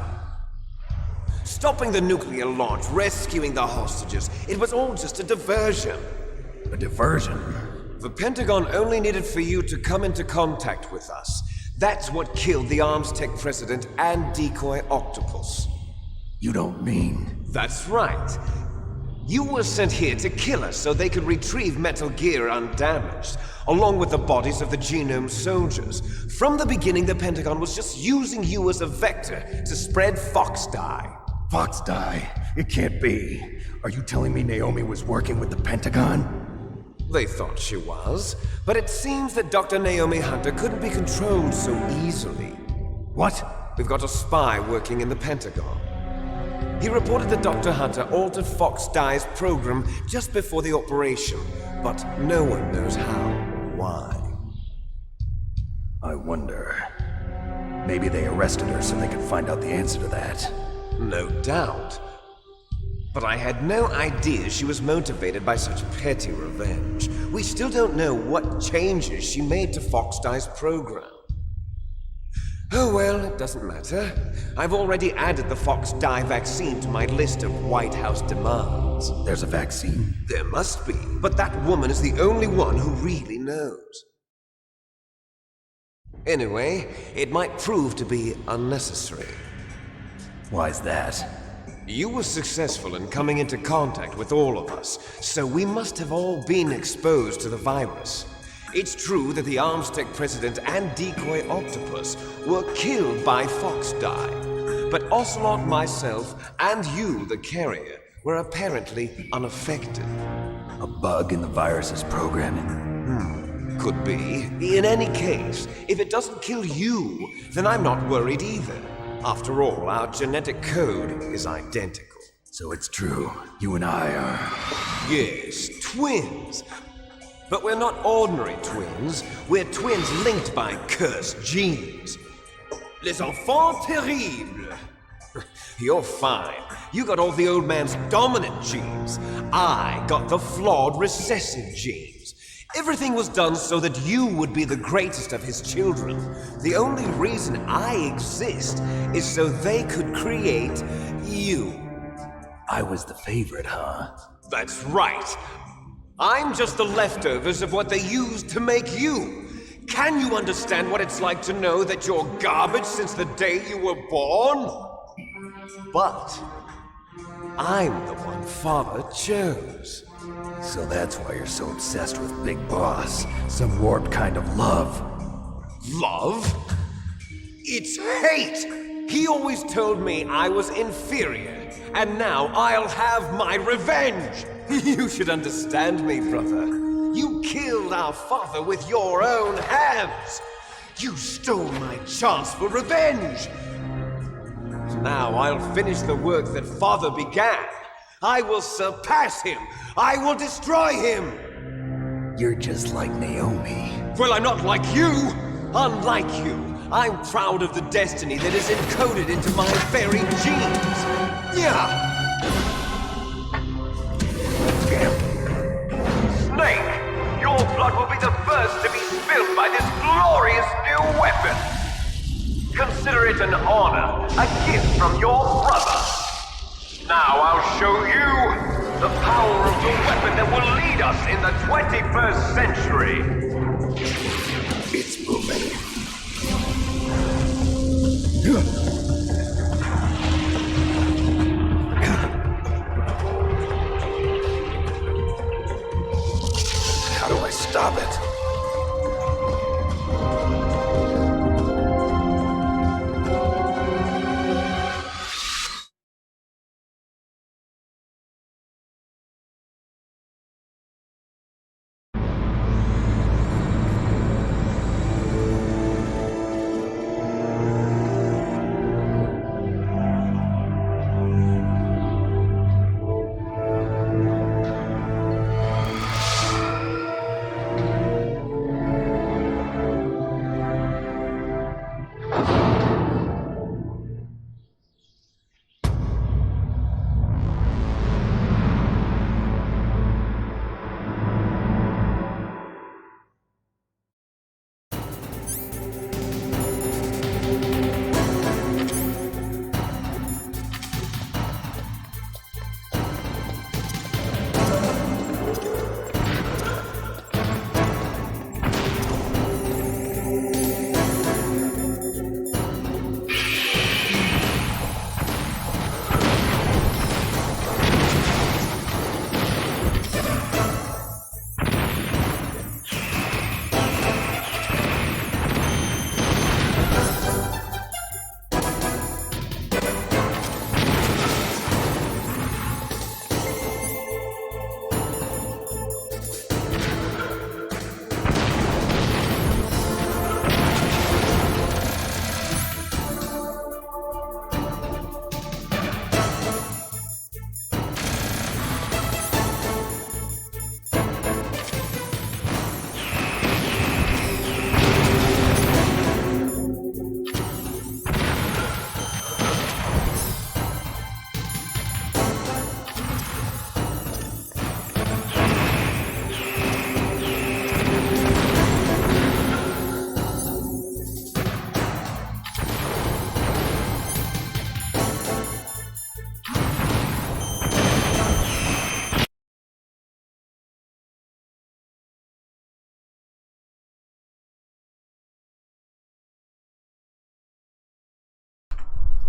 Stopping the nuclear launch, rescuing the hostages, it was all just a diversion. A diversion? The Pentagon only needed for you to come into contact with us. That's what killed the Arms Tech president and Decoy Octopus. You don't mean... That's right. You were sent here to kill us so they could retrieve Metal Gear undamaged, along with the bodies of the Genome soldiers. From the beginning, the Pentagon was just using you as a vector to spread Foxdie. Foxdie? It can't be. Are you telling me Naomi was working with the Pentagon? They thought she was, but it seems that Dr. Naomi Hunter couldn't be controlled so easily. What? we've got a spy working in the Pentagon. He reported that Dr. Hunter altered Fox Dye's program just before the operation, but no one knows how or why. I wonder... maybe they arrested her so they could find out the answer to that. No doubt. But I had no idea she was motivated by such petty revenge. We still don't know what changes she made to Fox Dye's program. Oh well, it doesn't matter. I've already added the Fox Dye vaccine to my list of White House demands. There's a vaccine? There must be, but that woman is the only one who really knows. Anyway, it might prove to be unnecessary. Why's that? You were successful in coming into contact with all of us, so we must have all been exposed to the virus. It's true that the Armstech president and decoy octopus were killed by Fox Dye, but Ocelot, myself, and you, the carrier, were apparently unaffected. A bug in the virus's programming? Could be. In any case, if it doesn't kill you, then I'm not worried either. After all, our genetic code is identical. So it's true, you and I are... Yes, twins. But we're not ordinary twins. We're twins linked by cursed genes. Les enfants terribles. You're fine. You got all the old man's dominant genes. I got the flawed recessive genes. Everything was done so that you would be the greatest of his children. The only reason I exist is so they could create you. I was the favorite, huh? That's right. I'm just the leftovers of what they used to make you. Can you understand what it's like to know that you're garbage since the day you were born? But I'm the one Father chose. So that's why you're so obsessed with Big Boss. Some warped kind of love. Love? It's hate! He always told me I was inferior, and now I'll have my revenge! You should understand me, brother. You killed our father with your own hands! You stole my chance for revenge! Now I'll finish the work that Father began. I will surpass him! I will destroy him! You're just like Naomi. Well, I'm not like you! Unlike you, I'm proud of the destiny that is encoded into my very genes! Yeah! Snake, your blood will be the first to be spilled by this glorious new weapon! Consider it an honor, a gift from your brother! Now I'll show you the power of the weapon that will lead us in the 21st century! It's moving. How do I stop it?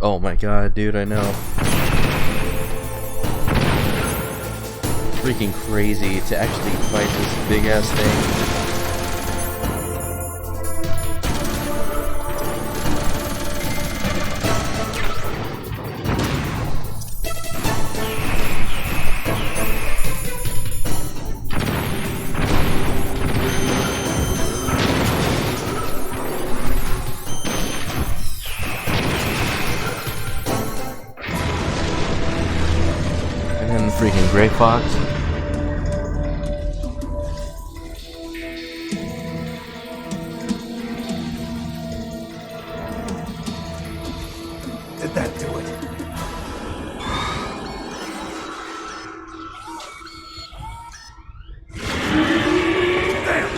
Oh my god, dude, I know. Freaking crazy to actually fight this big ass thing. Freaking Gray Fox. Did that do it? Damn!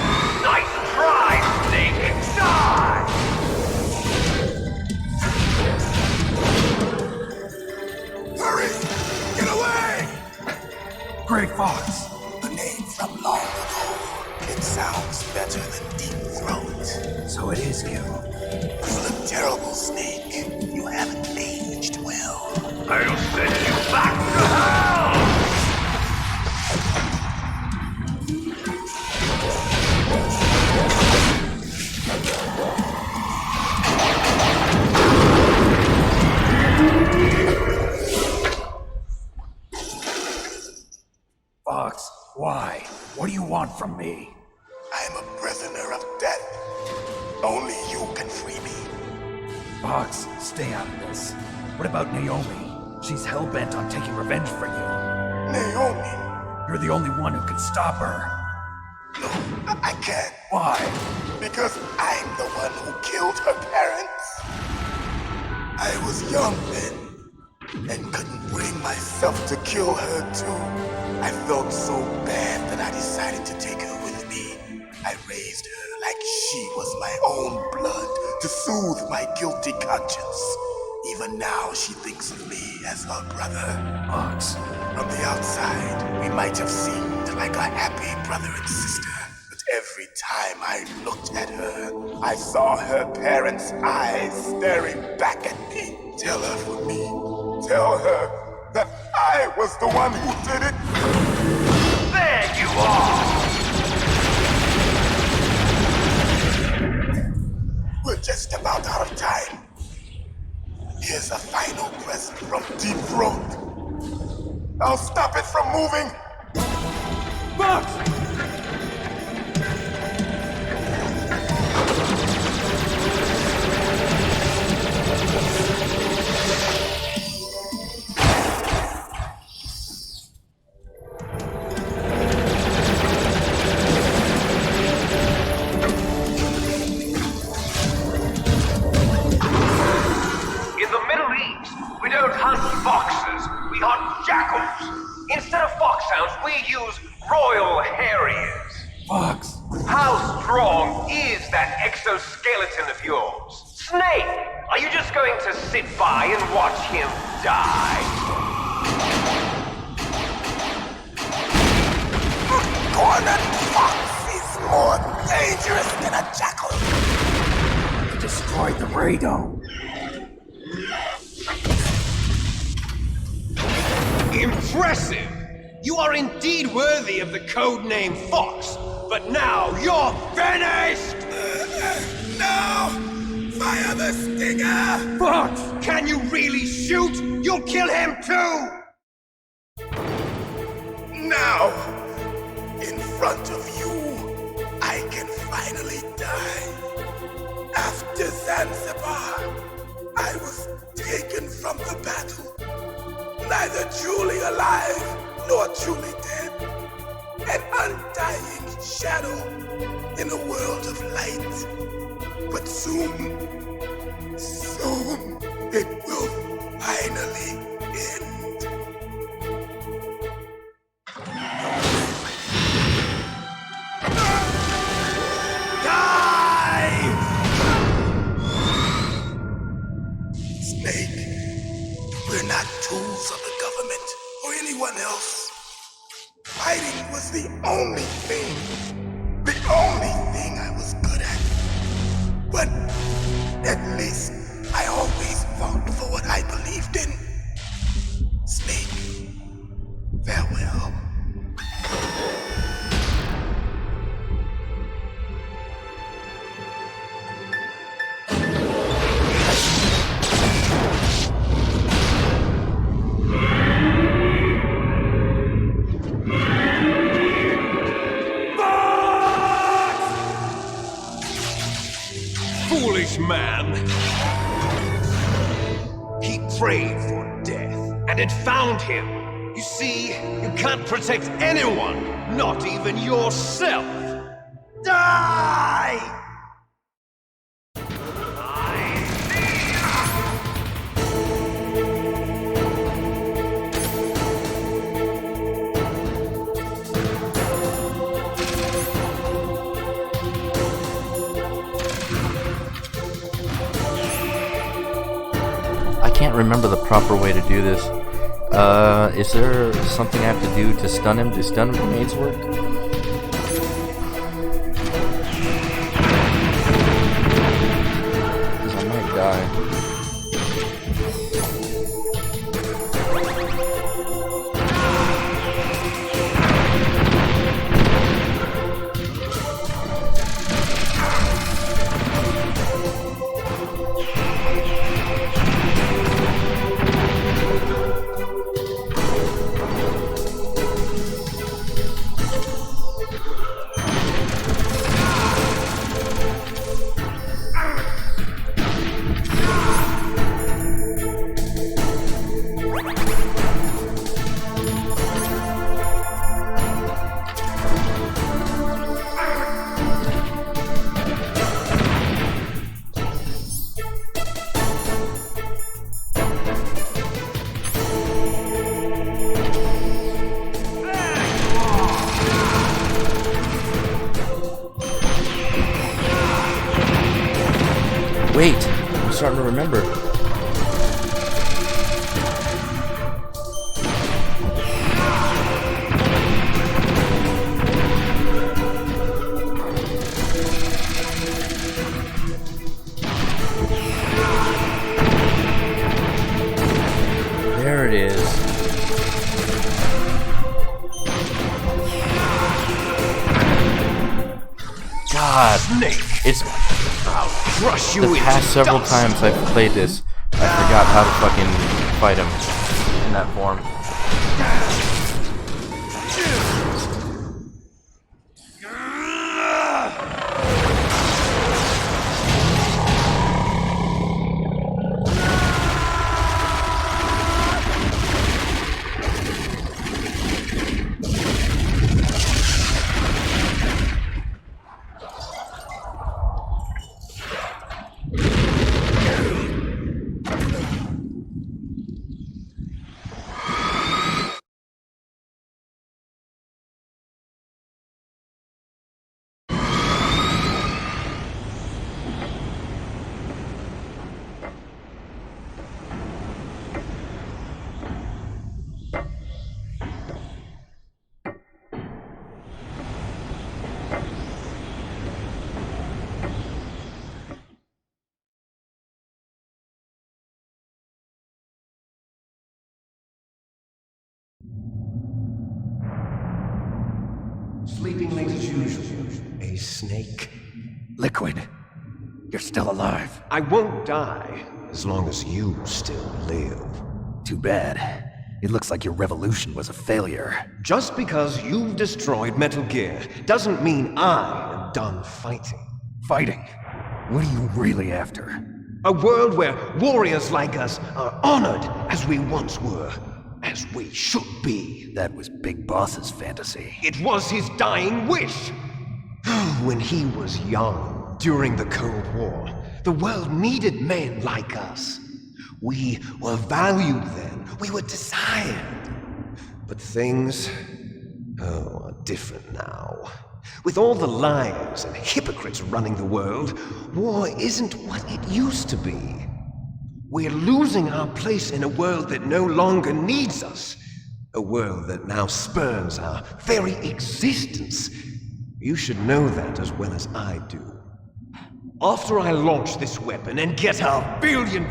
Nice try, Snake! Die! Hurry! Get away! Gray Fox! A name from long ago. It sounds better than Deep Throat. So it is you. You look terrible, Snake. You haven't aged well. I'll send you back to hell! Fox, why? What do you want from me? I am a prisoner of death. Only you can free me. Fox, stay out of this. What about Naomi? She's hell-bent on taking revenge for you. Naomi? You're the only one who can stop her. No, I can't. Why? Because I'm the one who killed her parents. I was young then, and couldn't bring myself to kill her too. I felt so bad that I decided to take her with me. I raised her like she was my own blood to soothe my guilty conscience. Even now, she thinks of me as her brother. Fox. From the outside, we might have seemed like a happy brother and sister. But every time I looked at her, I saw her parents' eyes staring back at me. Tell her for me. Tell her that I was the one who did it. There you are! We're just about out of time. Here's a final present from Deep Throat. I'll stop it from moving. Fox! Instead of foxhounds, we use Royal Harriers. Fox! How strong is that exoskeleton of yours? Snake, are you just going to sit by and watch him die? Cornered fox is more dangerous than a jackal. You destroyed the radome. Impressive! You are indeed worthy of the codename Fox, but now you're finished! No! Fire the stinger! Fox! Can you really shoot? You'll kill him too! Now, in front of you, I can finally die. After Zanzibar, I was taken from the battle. Neither truly alive nor truly dead. An undying shadow in a world of light. But soon it will finally end. Die! Snake, we're not tools of the government or anyone else. Fighting was the only thing I was good at. But at least I always fought for what I believed in. Snake, farewell. Foolish man! He prayed for death, and it found him. You see, you can't protect anyone, not even yourself. Die! I can't remember the proper way to do this. Is there something I have to do to stun him? Do stun grenades work? Because I might die. Wait, I'm starting to remember. There it is. God, it's Crush you the past several times I've played this, I forgot how to fucking fight him in that form. Sleeping late as usual. A snake. Liquid, you're still alive. I won't die as long as you still live. Too bad. It looks like your revolution was a failure. Just because you've destroyed Metal Gear doesn't mean I am done fighting. Fighting? What are you really after? A world where warriors like us are honored as we once were. As we should be. That was Big Boss's fantasy. It was his dying wish. When he was young, during the Cold War, the world needed men like us. We were valued then. We were desired. But things, are different now. With all the liars and hypocrites running the world, war isn't what it used to be. We're losing our place in a world that no longer needs us. A world that now spurns our very existence. You should know that as well as I do. After I launch this weapon and get $1 billion,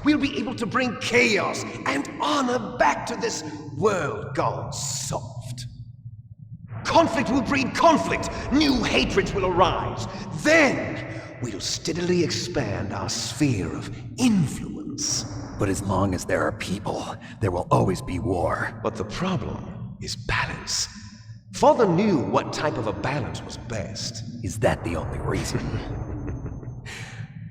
we'll be able to bring chaos and honor back to this world gone soft. Conflict will breed conflict. New hatreds will arise. Then we'll steadily expand our sphere of influence. But as long as there are people, there will always be war. But the problem is balance. Father knew what type of a balance was best. Is that the only reason?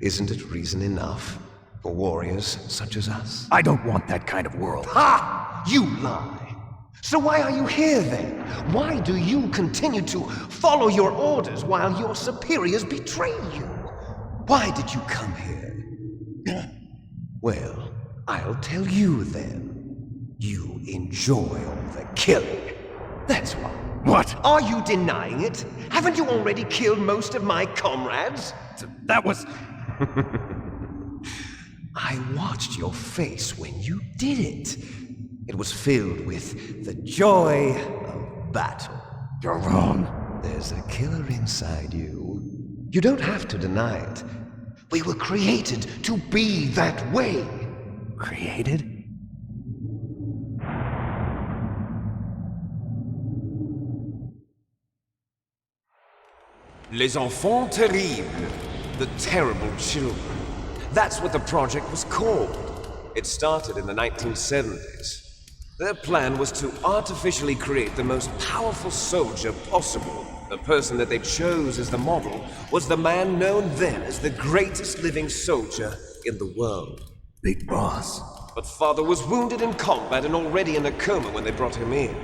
Isn't it reason enough for warriors such as us? I don't want that kind of world. Ha! You lie! So why are you here then? Why do you continue to follow your orders while your superiors betray you? Why did you come here? Well, I'll tell you then. You enjoy all the killing. That's why. What? Are you denying it? Haven't you already killed most of my comrades? That was... I watched your face when you did it. It was filled with the joy of battle. You're wrong. There's a killer inside you. You don't have to deny it. We were created to be that way. Created? Les enfants terribles. The terrible children. That's what the project was called. It started in the 1970s. Their plan was to artificially create the most powerful soldier possible. The person that they chose as the model was the man known then as the greatest living soldier in the world. Big Boss. But Father was wounded in combat and already in a coma when they brought him in.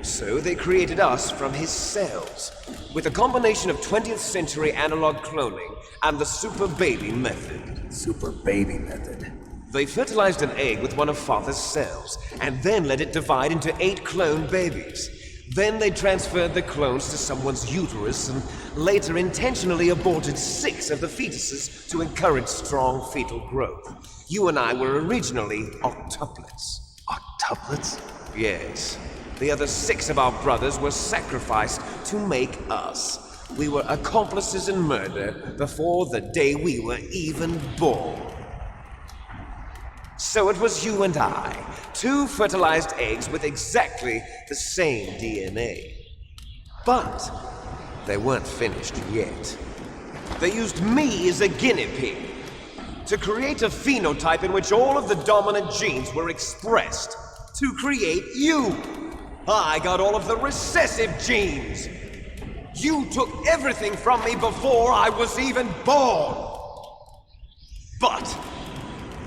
So they created us from his cells, with a combination of 20th century analog cloning and the Super Baby method. Super Baby method. They fertilized an egg with one of Father's cells, and then let it divide into 8 clone babies. Then they transferred the clones to someone's uterus and later intentionally aborted 6 of the fetuses to encourage strong fetal growth. You and I were originally octuplets. Octuplets? Yes. The other 6 of our brothers were sacrificed to make us. We were accomplices in murder before the day we were even born. So it was you and I, 2 fertilized eggs with exactly the same DNA. But they weren't finished yet. They used me as a guinea pig to create a phenotype in which all of the dominant genes were expressed to create you. I got all of the recessive genes. You took everything from me before I was even born. But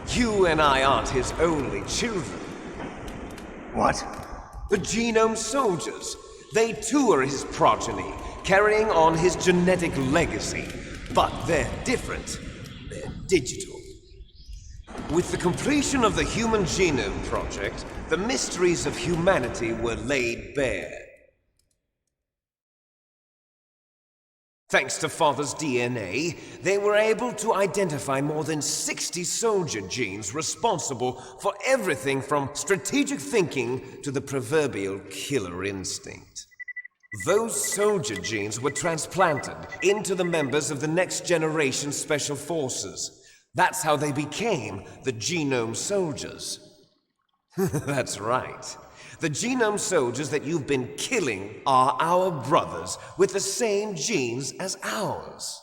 you and I aren't his only children. What? The Genome Soldiers. They too are his progeny, carrying on his genetic legacy. But they're different. They're digital. With the completion of the Human Genome Project, the mysteries of humanity were laid bare. Thanks to Father's DNA, they were able to identify more than 60 soldier genes responsible for everything from strategic thinking to the proverbial killer instinct. Those soldier genes were transplanted into the members of the next generation Special Forces. That's how they became the Genome Soldiers. That's right. The Genome Soldiers that you've been killing are our brothers with the same genes as ours.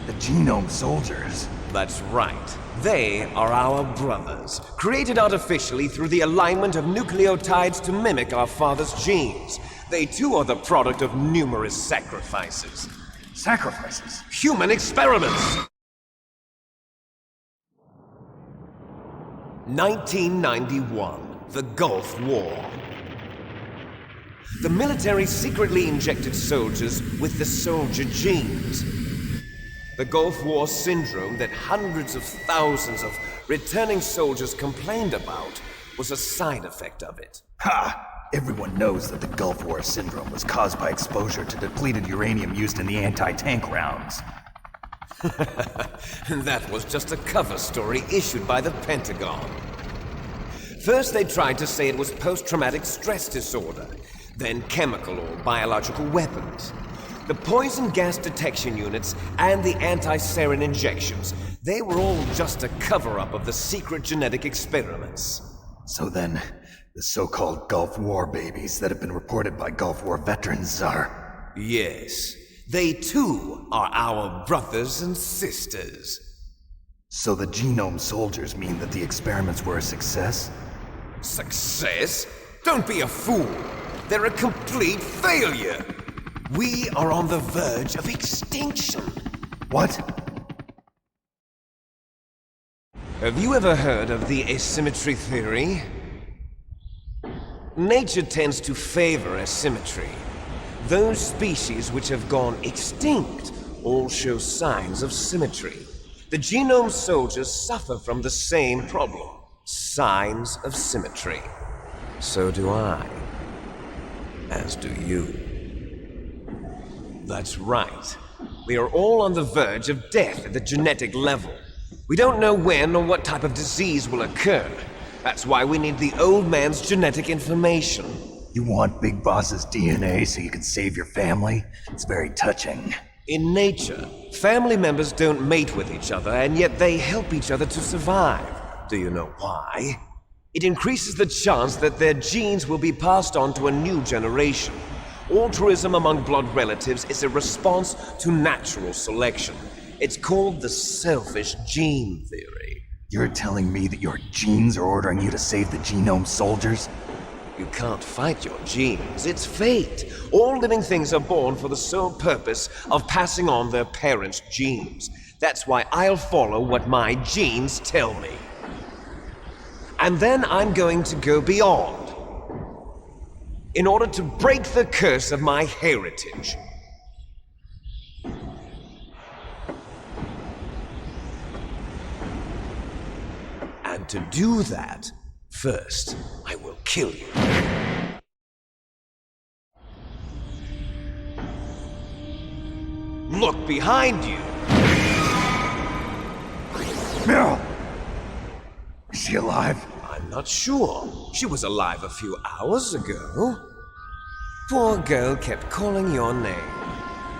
The Genome Soldiers? That's right. They are our brothers, created artificially through the alignment of nucleotides to mimic our father's genes. They too are the product of numerous sacrifices. Sacrifices? Human experiments! 1991, the Gulf War. The military secretly injected soldiers with the soldier genes. The Gulf War syndrome that hundreds of thousands of returning soldiers complained about was a side effect of it. Ha! Everyone knows that the Gulf War syndrome was caused by exposure to depleted uranium used in the anti-tank rounds. That was just a cover story issued by the Pentagon. First they tried to say it was post-traumatic stress disorder, then chemical or biological weapons. The poison gas detection units and the anti-sarin injections, they were all just a cover-up of the secret genetic experiments. So then, the so-called Gulf War babies that have been reported by Gulf War veterans are... Yes, they too are our brothers and sisters. So the genome soldiers mean that the experiments were a success? Success? Don't be a fool. They're a complete failure. We are on the verge of extinction. What? Have you ever heard of the asymmetry theory? Nature tends to favor asymmetry. Those species which have gone extinct all show signs of symmetry. The genome soldiers suffer from the same problem. Signs of symmetry. So do I. As do you. That's right. We are all on the verge of death at the genetic level. We don't know when or what type of disease will occur. That's why we need the old man's genetic information. You want Big Boss's DNA so you can save your family? It's very touching. In nature, family members don't mate with each other, and yet they help each other to survive. Do you know why? It increases the chance that their genes will be passed on to a new generation. Altruism among blood relatives is a response to natural selection. It's called the selfish gene theory. You're telling me that your genes are ordering you to save the genome soldiers? You can't fight your genes. It's fate. All living things are born for the sole purpose of passing on their parents' genes. That's why I'll follow what my genes tell me. And then I'm going to go beyond. In order to break the curse of my heritage. And to do that, first, I will kill you. Look behind you! Meryl! Is she alive? I'm not sure. She was alive a few hours ago. Poor girl kept calling your name.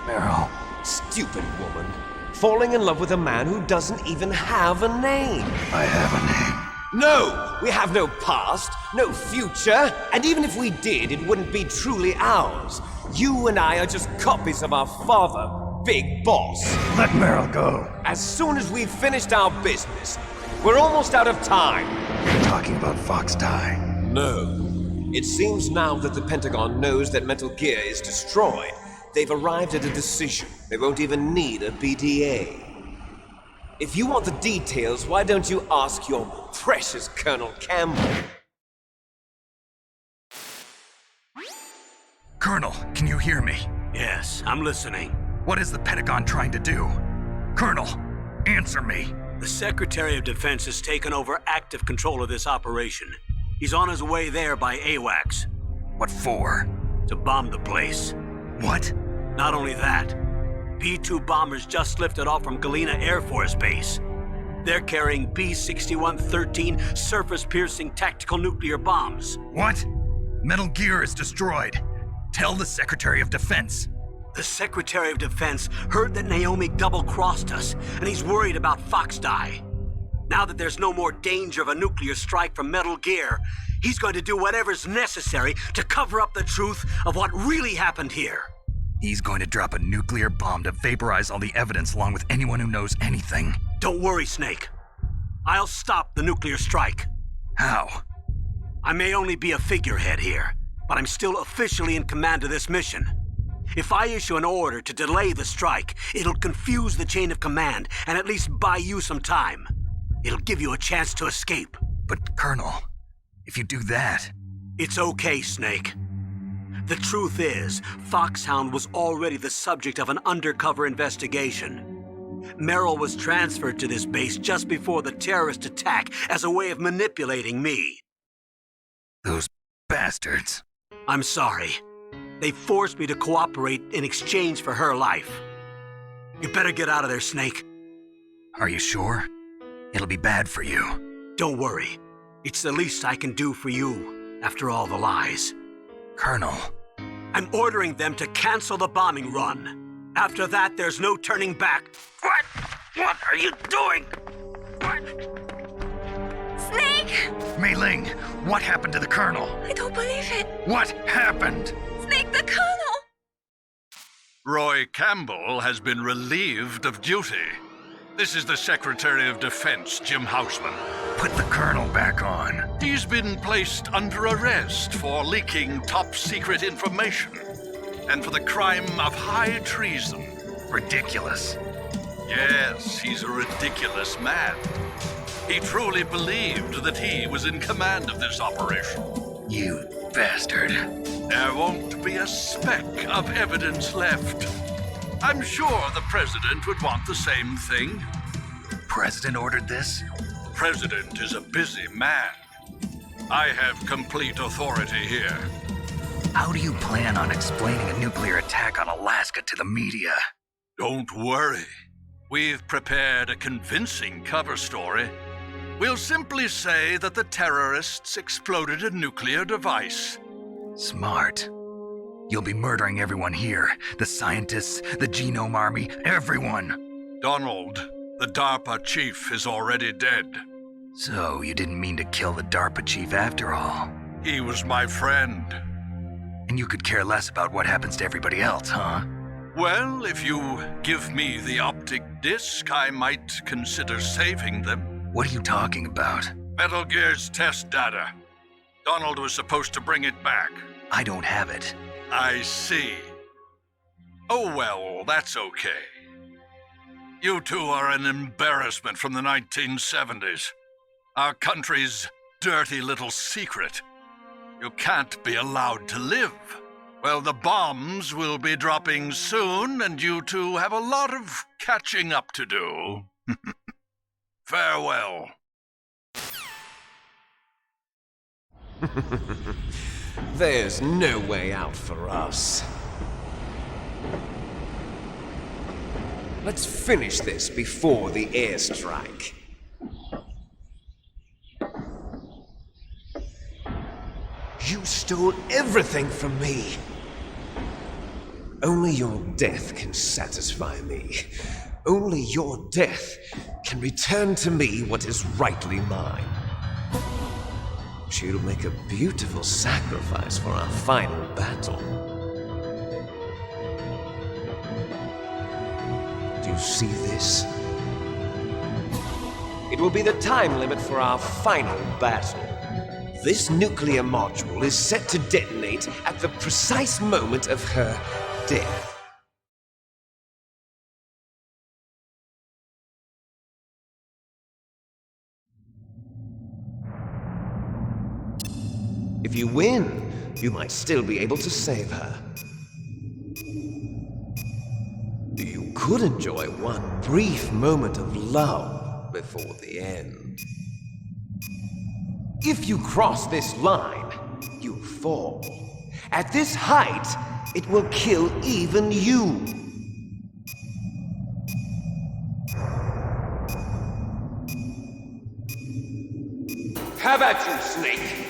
Meryl. Stupid woman. Falling in love with a man who doesn't even have a name. I have a name. No! We have no past, no future, and even if we did, it wouldn't be truly ours. You and I are just copies of our father, Big Boss. Let Meryl go. As soon as we've finished our business, we're almost out of time. You're talking about Fox Die. No. It seems now that the Pentagon knows that Metal Gear is destroyed. They've arrived at a decision. They won't even need a BDA. If you want the details, why don't you ask your precious Colonel Campbell? Colonel, can you hear me? Yes, I'm listening. What is the Pentagon trying to do? Colonel, answer me. The Secretary of Defense has taken over active control of this operation. He's on his way there by AWACS. What for? To bomb the place. What? Not only that, B-2 bombers just lifted off from Galena Air Force Base. They're carrying B-6113 surface-piercing tactical nuclear bombs. What? Metal Gear is destroyed. Tell the Secretary of Defense. The Secretary of Defense heard that Naomi double-crossed us, and he's worried about Fox Die. Now that there's no more danger of a nuclear strike from Metal Gear, he's going to do whatever's necessary to cover up the truth of what really happened here. He's going to drop a nuclear bomb to vaporize all the evidence along with anyone who knows anything. Don't worry, Snake. I'll stop the nuclear strike. How? I may only be a figurehead here, but I'm still officially in command of this mission. If I issue an order to delay the strike, it'll confuse the chain of command and at least buy you some time. It'll give you a chance to escape. But, Colonel, if you do that... It's okay, Snake. The truth is, Foxhound was already the subject of an undercover investigation. Meryl was transferred to this base just before the terrorist attack as a way of manipulating me. Those bastards. I'm sorry. They forced me to cooperate in exchange for her life. You better get out of there, Snake. Are you sure? It'll be bad for you. Don't worry. It's the least I can do for you, after all the lies. Colonel, I'm ordering them to cancel the bombing run. After that, there's no turning back. What? What are you doing? What? Snake! Mei Ling, what happened to the Colonel? I don't believe it. What happened? Snake, the Colonel! Roy Campbell has been relieved of duty. This is the Secretary of Defense, Jim Houseman. Put the Colonel back on. He's been placed under arrest for leaking top-secret information and for the crime of high treason. Ridiculous. Yes, he's a ridiculous man. He truly believed that he was in command of this operation. You bastard. There won't be a speck of evidence left. I'm sure the President would want the same thing. President ordered this? The President is a busy man. I have complete authority here. How do you plan on explaining a nuclear attack on Alaska to the media? Don't worry. We've prepared a convincing cover story. We'll simply say that the terrorists exploded a nuclear device. Smart. You'll be murdering everyone here. The scientists, the Genome Army, everyone. Donald, the DARPA chief, is already dead. So you didn't mean to kill the DARPA chief after all? He was my friend. And you could care less about what happens to everybody else, huh? Well, if you give me the optic disc, I might consider saving them. What are you talking about? Metal Gear's test data. Donald was supposed to bring it back. I don't have it. I see. Oh well, that's okay. You two are an embarrassment from the 1970s. Our country's dirty little secret. You can't be allowed to live. Well, the bombs will be dropping soon, and you two have a lot of catching up to do. Farewell. There's no way out for us. Let's finish this before the airstrike. You stole everything from me. Only your death can satisfy me. Only your death can return to me what is rightly mine. She'll make a beautiful sacrifice for our final battle. Do you see this? It will be the time limit for our final battle. This nuclear module is set to detonate at the precise moment of her death. If you win, you might still be able to save her. You could enjoy one brief moment of love before the end. If you cross this line, you fall. At this height, it will kill even you. How about you, Snake?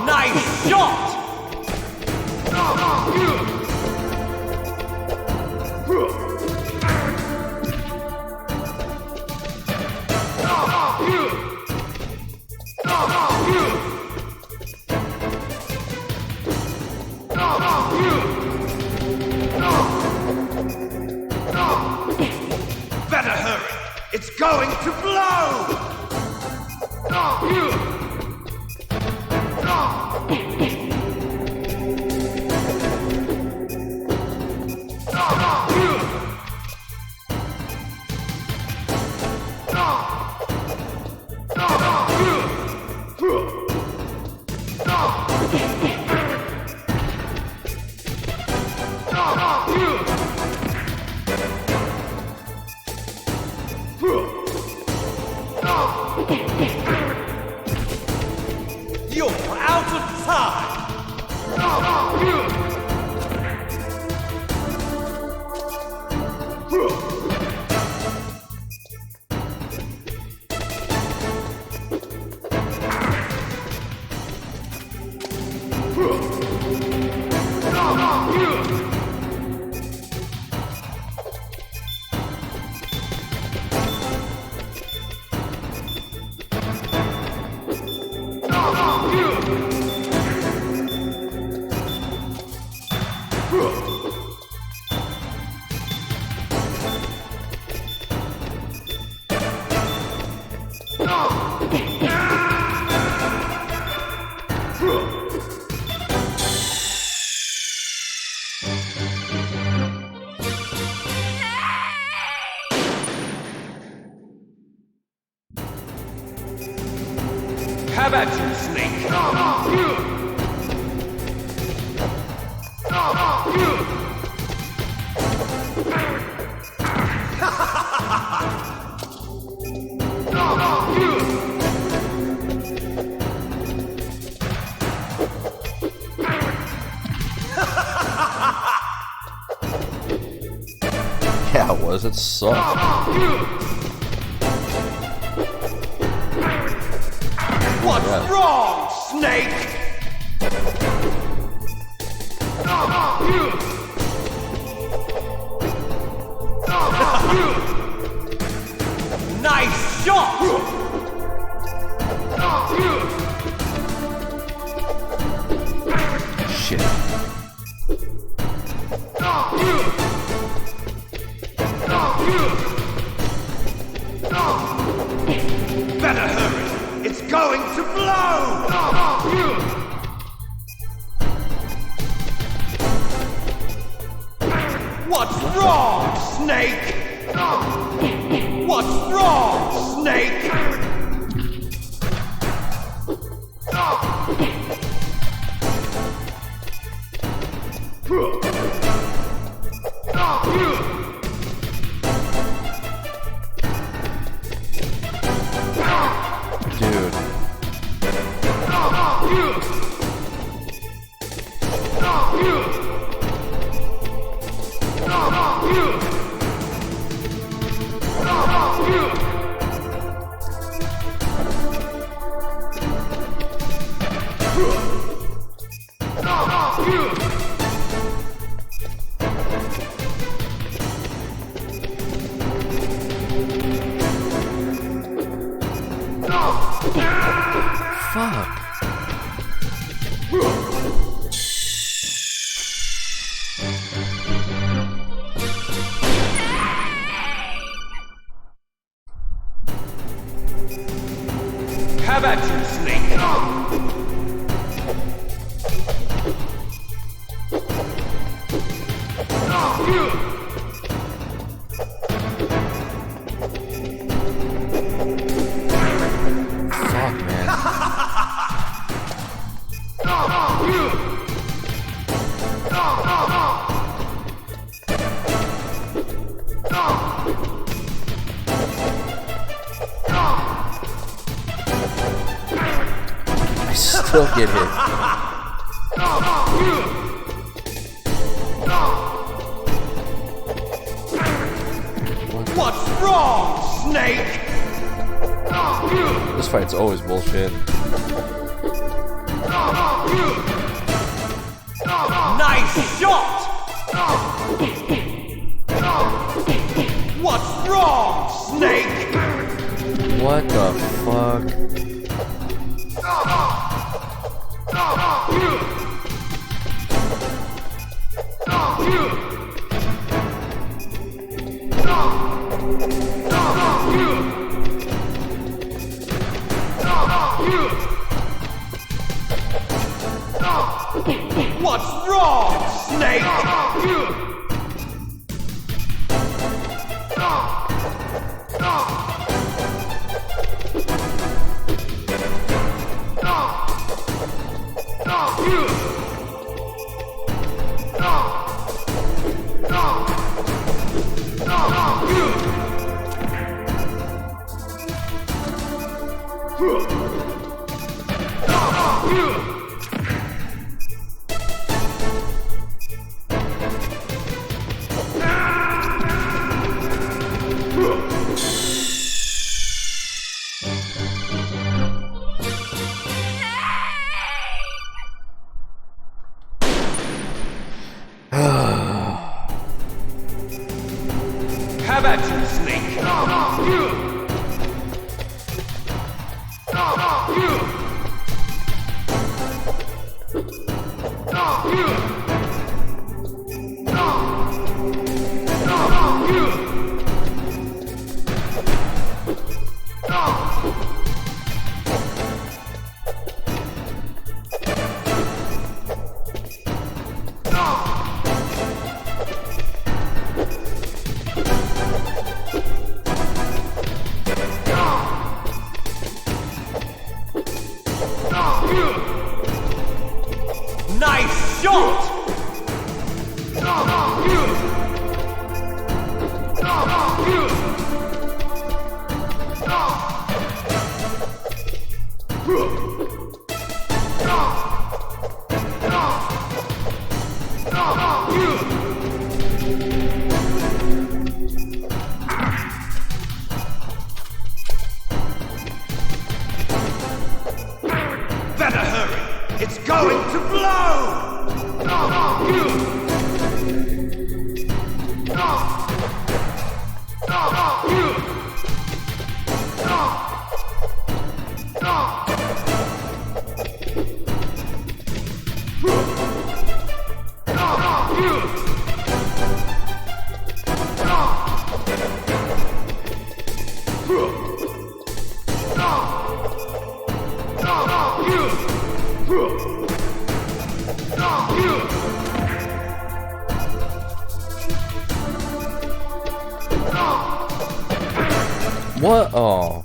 Nice shot! Better hurry! It's going to blow! How about you, Snake? Yeah, it was. It sucked. What's wrong, Snake? Nice shot! Shit. Better hurry! It's going to blow! What's wrong, Snake? What's wrong, Snake? Dude. Fuck. How about you, Snake? Fuck, man. I still get hit. What's wrong, Snake? This fight's always bullshit. Nice shot! What's wrong, Snake? What the fuck? What's wrong, Snake? How about you, Snake? What? Oh.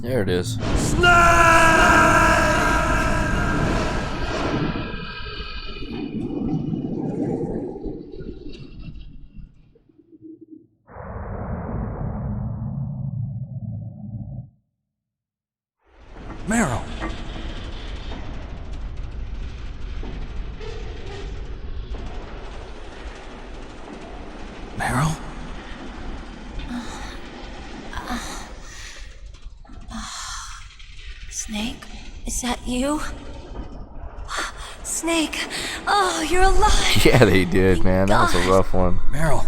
There it is. Meryl! Meryl? Snake, is that you? Snake, oh, you're alive! Yeah, they did, man. That was a rough one. Meryl.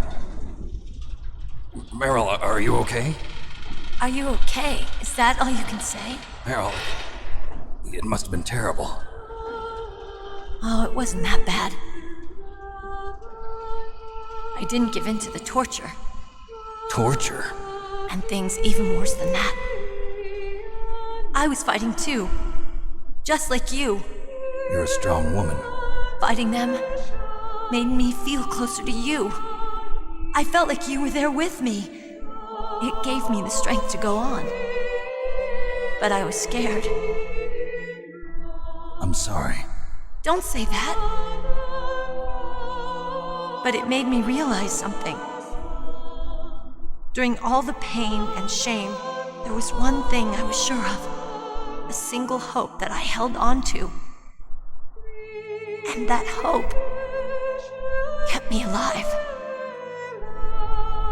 Meryl, are you okay? Are you okay? Is that all you can say? Meryl, it must have been terrible. Oh, it wasn't that bad. I didn't give in to the torture. Torture? And things even worse than that. I was fighting too. Just like you. You're a strong woman. Fighting them made me feel closer to you. I felt like you were there with me. It gave me the strength to go on. But I was scared. I'm sorry. Don't say that. But it made me realize something. During all the pain and shame, there was one thing I was sure of. A single hope that I held on to. And that hope kept me alive.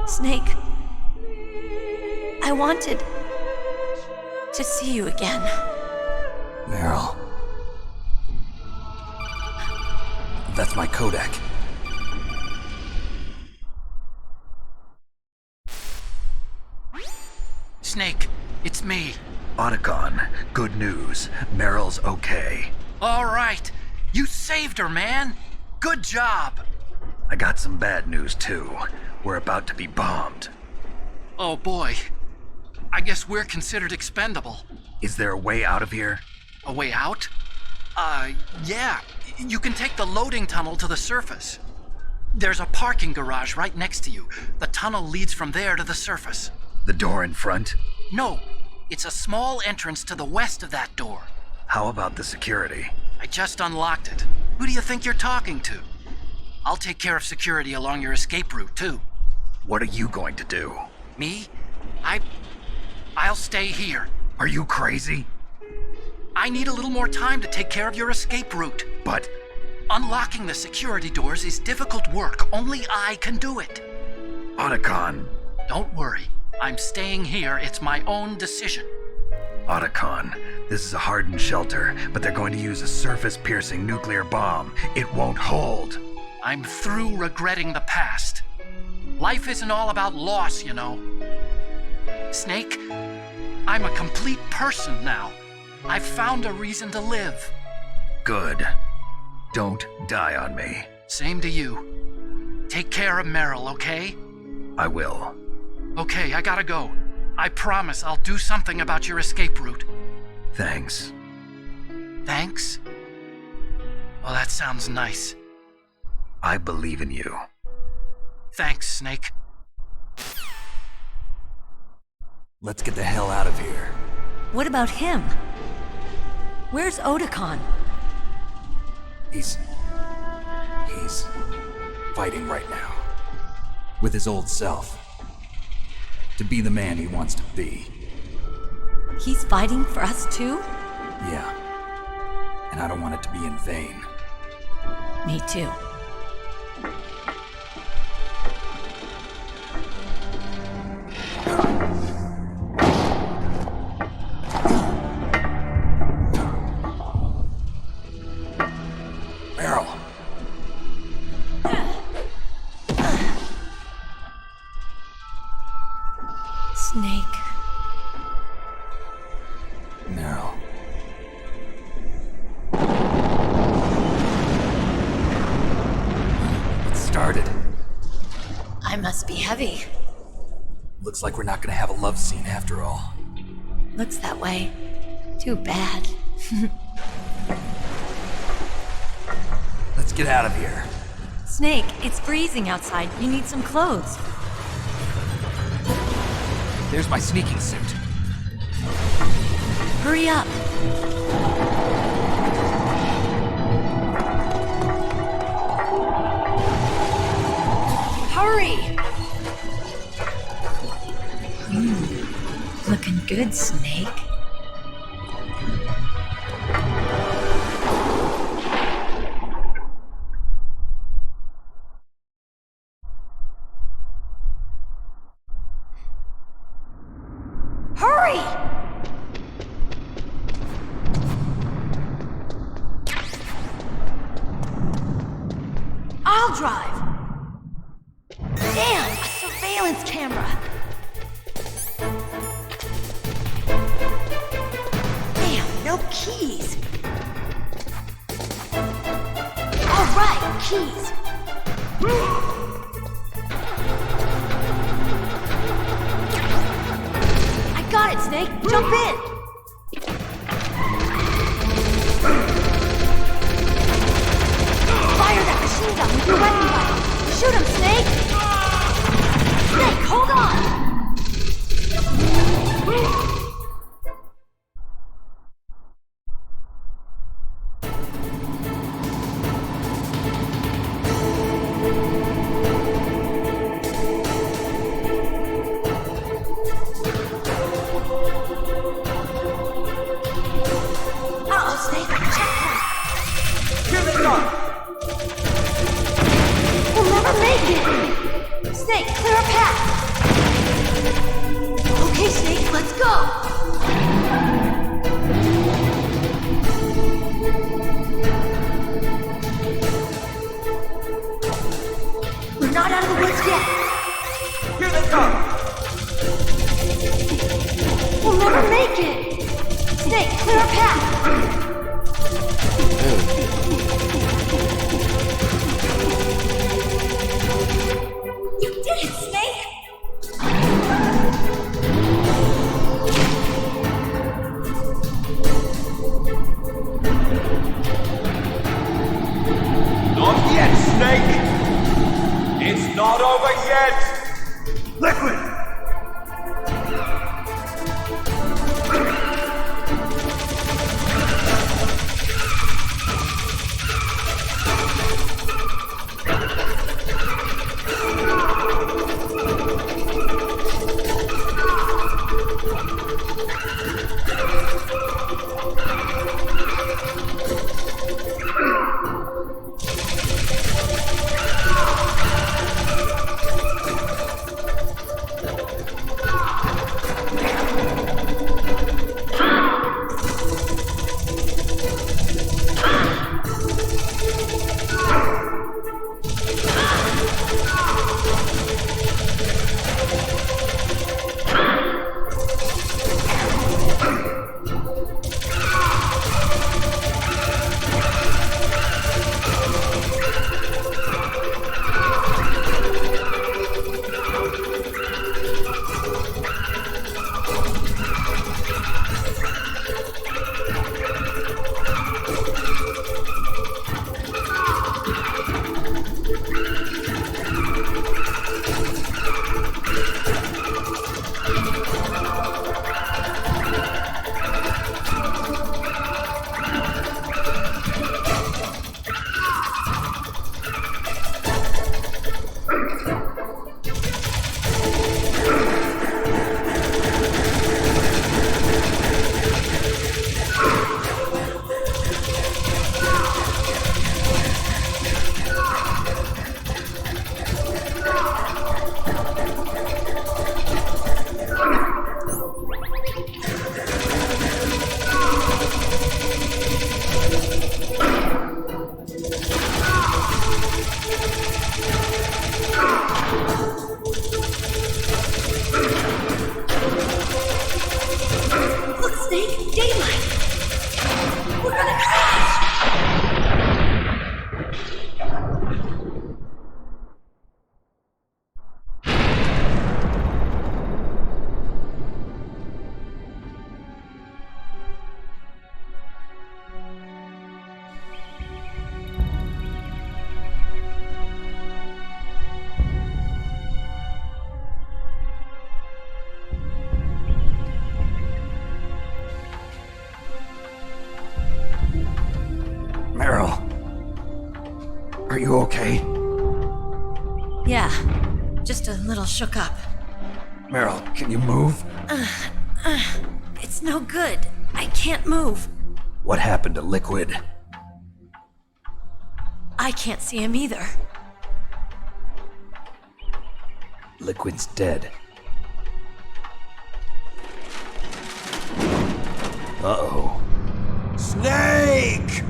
Snake, I wanted to see you again. Meryl. That's my Kodak. Snake, it's me. Otacon, good news. Meryl's okay. All right. You saved her, man. Good job. I got some bad news, too. We're about to be bombed. Oh, boy. I guess we're considered expendable. Is there a way out of here? A way out? Yeah. You can take the loading tunnel to the surface. There's a parking garage right next to you. The tunnel leads from there to the surface. The door in front? No. It's a small entrance to the west of that door. How about the security? I just unlocked it. Who do you think you're talking to? I'll take care of security along your escape route, too. What are you going to do? Me? I'll stay here. Are you crazy? I need a little more time to take care of your escape route. But... unlocking the security doors is difficult work. Only I can do it. Otacon. Don't worry. I'm staying here. It's my own decision. Otacon, this is a hardened shelter, but they're going to use a surface-piercing nuclear bomb. It won't hold. I'm through regretting the past. Life isn't all about loss, you know. Snake, I'm a complete person now. I've found a reason to live. Good. Don't die on me. Same to you. Take care of Meryl, okay? I will. Okay, I gotta go. I promise I'll do something about your escape route. Thanks. Thanks? Well, that sounds nice. I believe in you. Thanks, Snake. Let's get the hell out of here. What about him? Where's Otacon? He's fighting right now. With his old self. To be the man he wants to be. He's fighting for us too? Yeah. And I don't want it to be in vain. Me too. Meryl. started. I must be heavy. Looks like we're not gonna have a love scene after all. Looks that way. Too bad. Let's get out of here. Snake, it's freezing outside. You need some clothes. There's my sneaking suit. Hurry up. Hurry! Looking good, Snake. Hurry! I'll drive. Damn, a surveillance camera. Damn, no keys. All right, keys. I got it, Snake. Jump in. Fire that machine gun with your weapon light. Shoot him, Snake. Snake, hold on. Uh-oh, Snake. Checkpoint. Here they come. We'll never make it. Snake, clear a path. Okay, Snake, let's go. We're not out of the woods yet. Here they come. We'll never make it. Snake, clear a path. You did it, Snake! Not yet, Snake! It's not over yet! Liquid! Are you okay? Yeah, just a little shook up. Meryl, can you move? It's no good. I can't move. What happened to Liquid? I can't see him either. Liquid's dead. Uh-oh. Snake!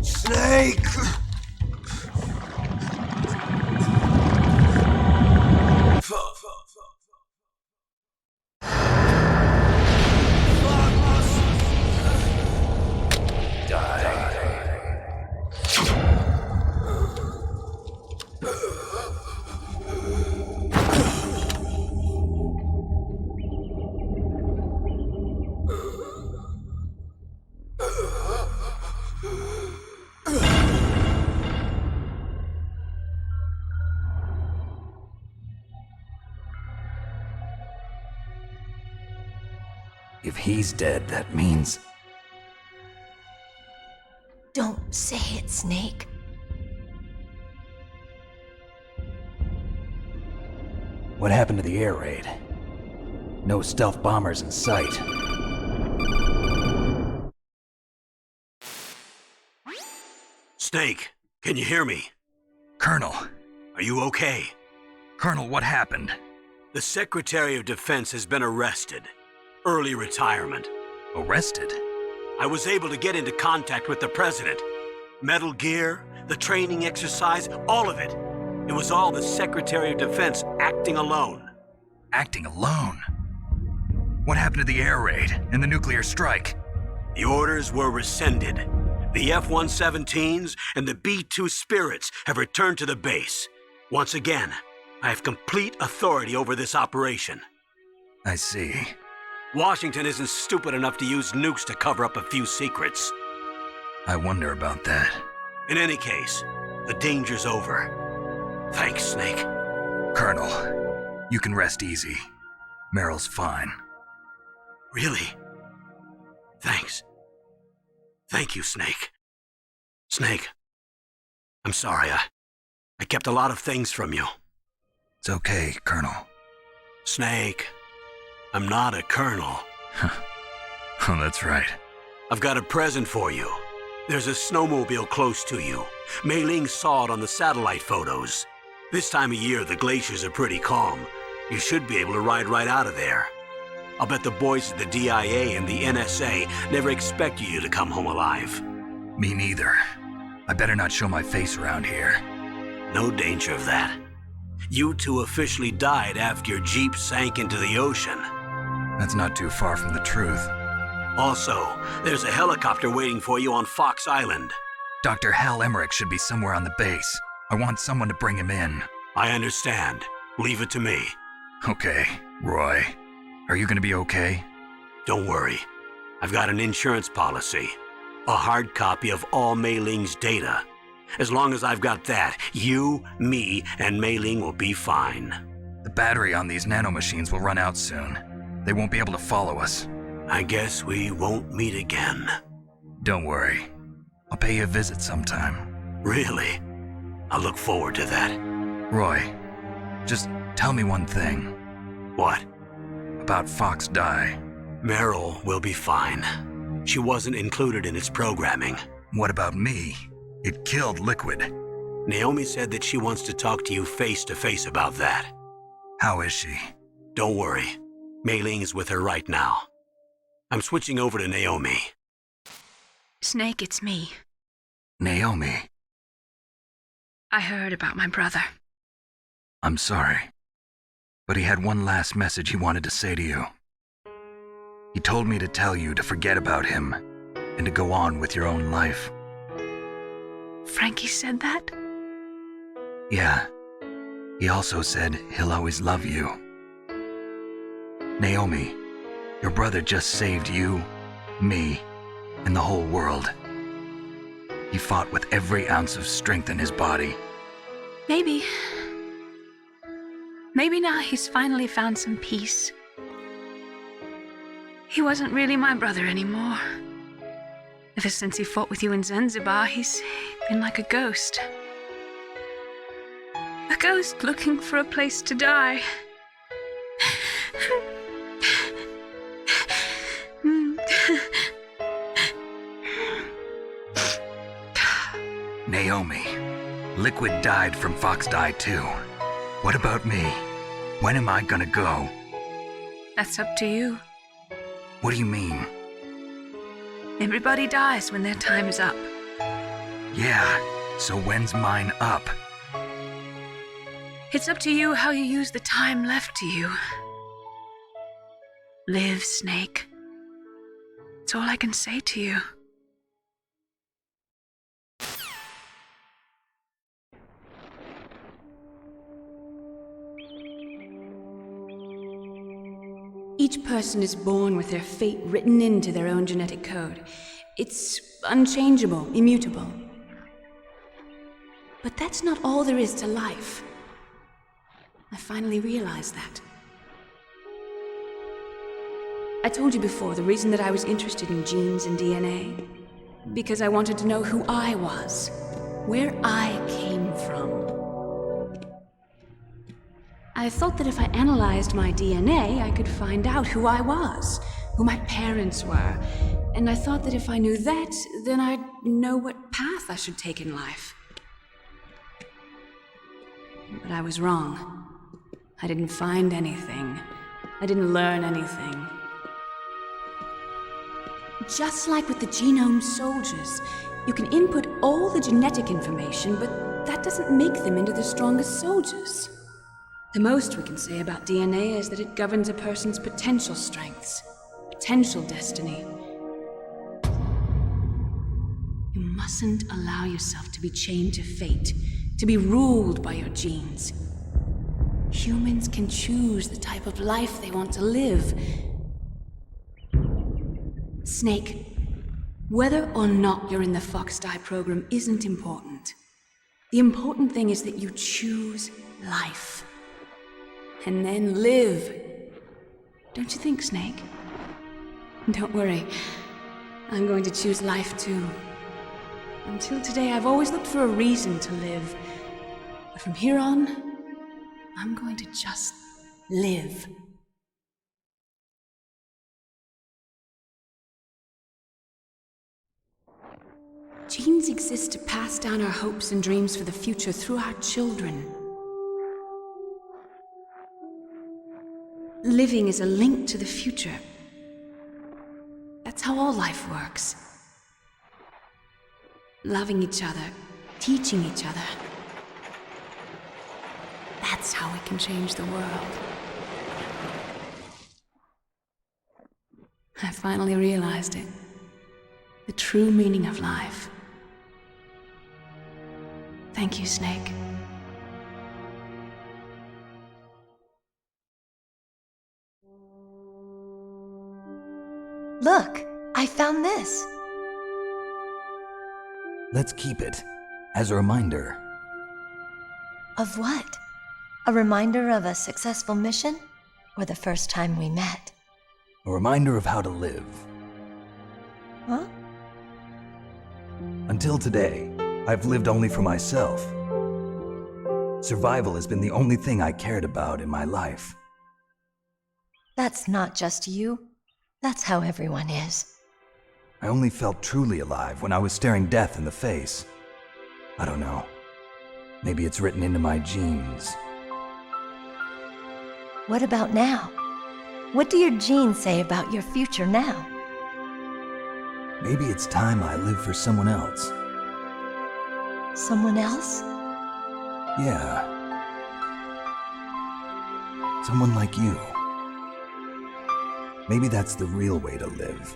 Snake! If he's dead, that means... Don't say it, Snake. What happened to the air raid? No stealth bombers in sight. Snake, can you hear me? Colonel. Are you okay? Colonel, what happened? The Secretary of Defense has been arrested. Early retirement. Arrested? I was able to get into contact with the President. Metal Gear, the training exercise, all of it. It was all the Secretary of Defense acting alone. Acting alone? What happened to the air raid and the nuclear strike? The orders were rescinded. The F-117s and the B-2 Spirits have returned to the base. Once again, I have complete authority over this operation. I see. Washington isn't stupid enough to use nukes to cover up a few secrets. I wonder about that. In any case, the danger's over. Thanks, Snake. Colonel, you can rest easy. Meryl's fine. Really? Thanks. Thank you, Snake. Snake, I'm sorry. I kept a lot of things from you. It's okay, Colonel. Snake, I'm not a colonel. Oh, that's right. I've got a present for you. There's a snowmobile close to you. Mei Ling saw it on the satellite photos. This time of year, the glaciers are pretty calm. You should be able to ride right out of there. I'll bet the boys at the DIA and the NSA never expected you to come home alive. Me neither. I better not show my face around here. No danger of that. You two officially died after your Jeep sank into the ocean. That's not too far from the truth. Also, there's a helicopter waiting for you on Fox Island. Dr. Hal Emmerich should be somewhere on the base. I want someone to bring him in. I understand. Leave it to me. Okay, Roy. Are you gonna be okay? Don't worry. I've got an insurance policy. A hard copy of all Mei Ling's data. As long as I've got that, you, me, and Mei Ling will be fine. The battery on these nanomachines will run out soon. They won't be able to follow us. I guess we won't meet again. Don't worry. I'll pay you a visit sometime. Really? I look forward to that. Roy, just tell me one thing. What? About Fox Die. Meryl will be fine. She wasn't included in its programming. What about me? It killed Liquid. Naomi said that she wants to talk to you face to face about that. How is she? Don't worry. Mei Ling is with her right now. I'm switching over to Naomi. Snake, it's me. Naomi. I heard about my brother. I'm sorry. But he had one last message he wanted to say to you. He told me to tell you to forget about him and to go on with your own life. Frankie said that? Yeah. He also said he'll always love you. Naomi, your brother just saved you, me, and the whole world. He fought with every ounce of strength in his body. Maybe. Maybe now he's finally found some peace. He wasn't really my brother anymore. Ever since he fought with you in Zanzibar, he's been like a ghost. A ghost looking for a place to die. Naomi, Liquid died from Fox Die too. What about me? When am I gonna go? That's up to you. What do you mean? Everybody dies when their time is up. Yeah, so when's mine up? It's up to you how you use the time left to you. Live, Snake. That's all I can say to you. Each person is born with their fate written into their own genetic code. It's unchangeable, immutable. But that's not all there is to life. I finally realized that. I told you before the reason that I was interested in genes and DNA. Because I wanted to know who I was, where I came from. I thought that if I analyzed my DNA, I could find out who I was, who my parents were. And I thought that if I knew that, then I'd know what path I should take in life. But I was wrong. I didn't find anything. I didn't learn anything. Just like with the genome soldiers, you can input all the genetic information, but that doesn't make them into the strongest soldiers. The most we can say about DNA is that it governs a person's potential strengths, potential destiny. You mustn't allow yourself to be chained to fate, to be ruled by your genes. Humans can choose the type of life they want to live. Snake, whether or not you're in the Fox Die program isn't important. The important thing is that you choose life. And then live. Don't you think, Snake? Don't worry. I'm going to choose life too. Until today, I've always looked for a reason to live. But from here on, I'm going to just live. Genes exist to pass down our hopes and dreams for the future through our children. Living is a link to the future. That's how all life works. Loving each other, teaching each other. That's how we can change the world. I finally realized it. The true meaning of life. Thank you, Snake. Look, I found this. Let's keep it as a reminder. Of what? A reminder of a successful mission? Or the first time we met? A reminder of how to live. Huh? Until today, I've lived only for myself. Survival has been the only thing I cared about in my life. That's not just you. That's how everyone is. I only felt truly alive when I was staring death in the face. I don't know. Maybe it's written into my genes. What about now? What do your genes say about your future now? Maybe it's time I live for someone else. Someone else? Yeah. Someone like you. Maybe that's the real way to live.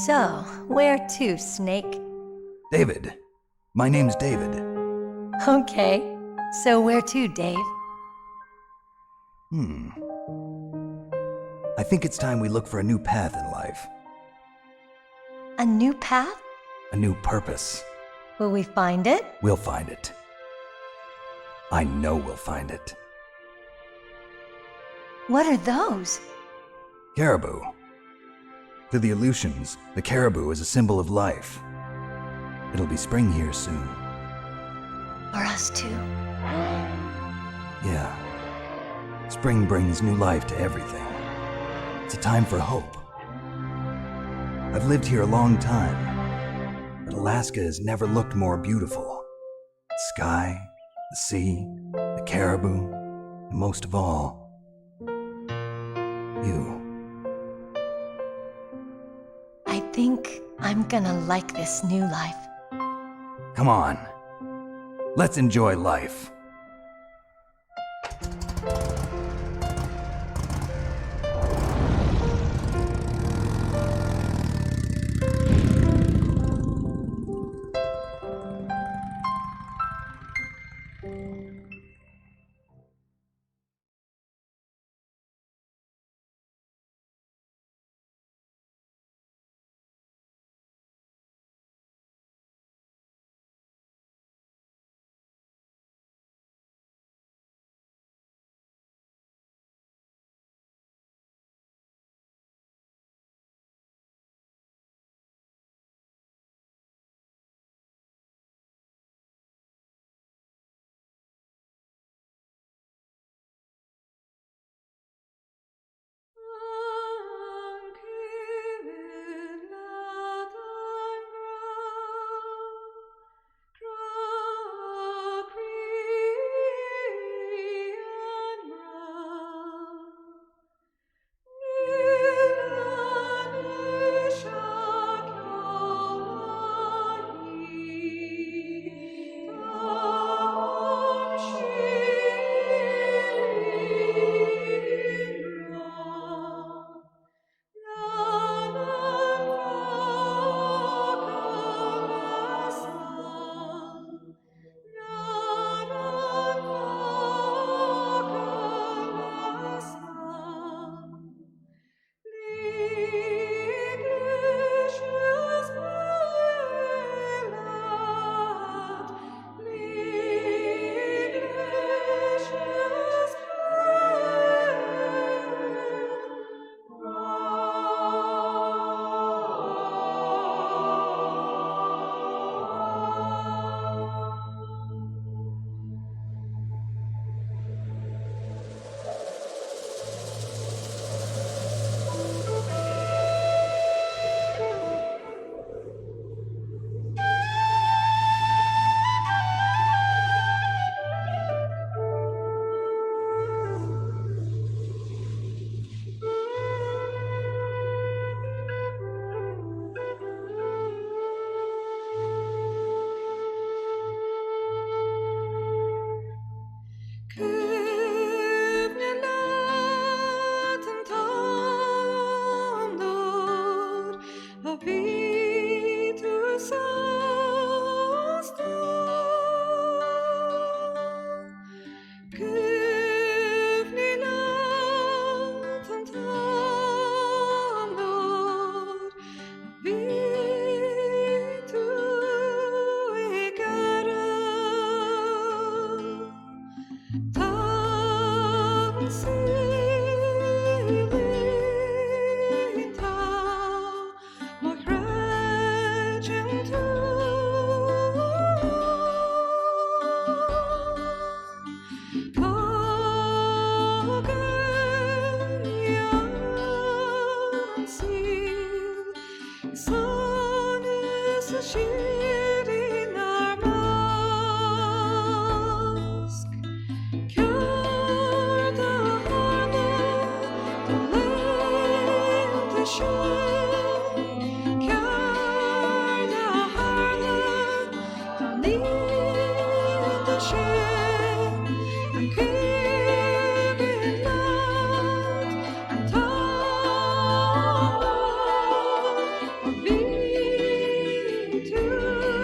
So, where to, Snake? David. My name's David. Okay. So where to, Dave? I think it's time we look for a new path in life. A new path? A new purpose. Will we find it? We'll find it. I know we'll find it. What are those? Caribou. To the Aleutians, the caribou is a symbol of life. It'll be spring here soon. For us too. Yeah. Spring brings new life to everything. It's a time for hope. I've lived here a long time, but Alaska has never looked more beautiful. The sky, the sea, the caribou, and most of all, you. I think I'm gonna like this new life. Come on. Let's enjoy life. To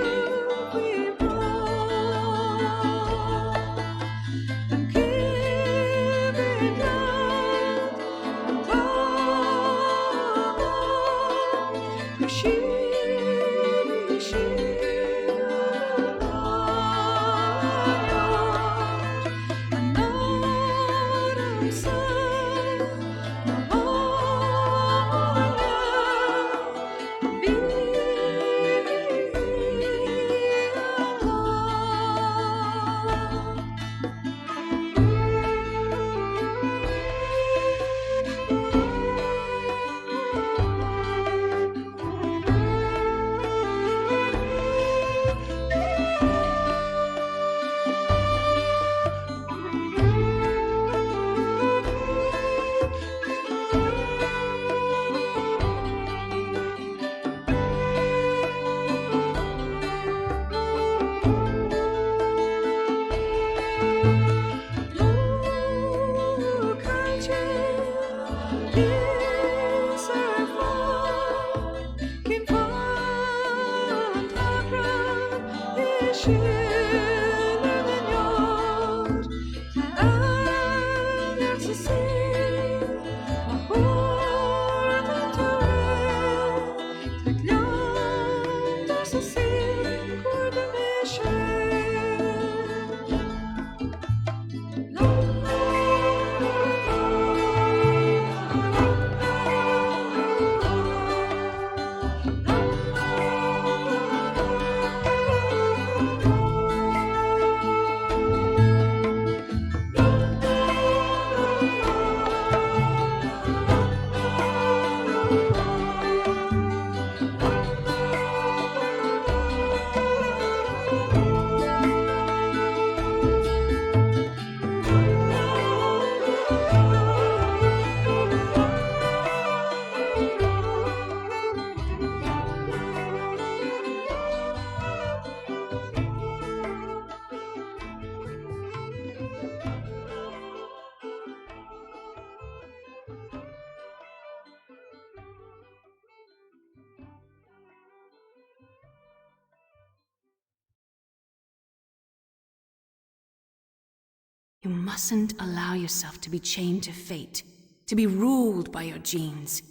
You mustn't allow yourself to be chained to fate, to be ruled by your genes.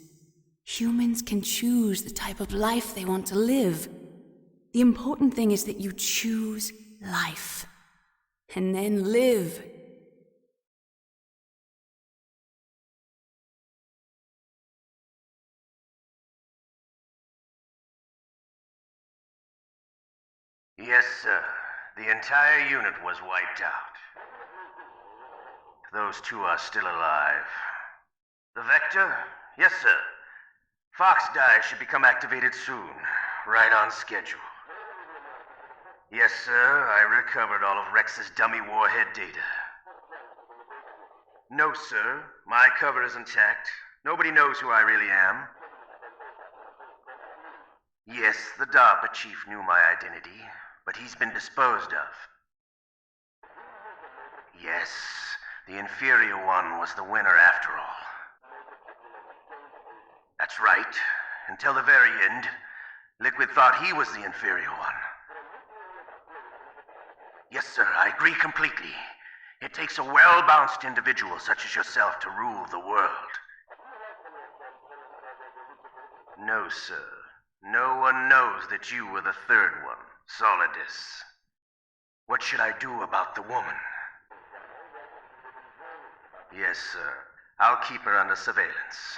Humans can choose the type of life they want to live. The important thing is that you choose life. And then live. Yes, sir. The entire unit was wiped out. Those two are still alive. The Vector? Yes, sir. Fox Die should become activated soon. Right on schedule. Yes, sir. I recovered all of Rex's dummy warhead data. No, sir. My cover is intact. Nobody knows who I really am. Yes, the DARPA chief knew my identity, but he's been disposed of. Yes, the inferior one was the winner after all. That's right. Until the very end, Liquid thought he was the inferior one. Yes, sir, I agree completely. It takes a well-balanced individual such as yourself to rule the world. No, sir. No one knows that you were the third one, Solidus. What should I do about the woman? Yes, sir. I'll keep her under surveillance.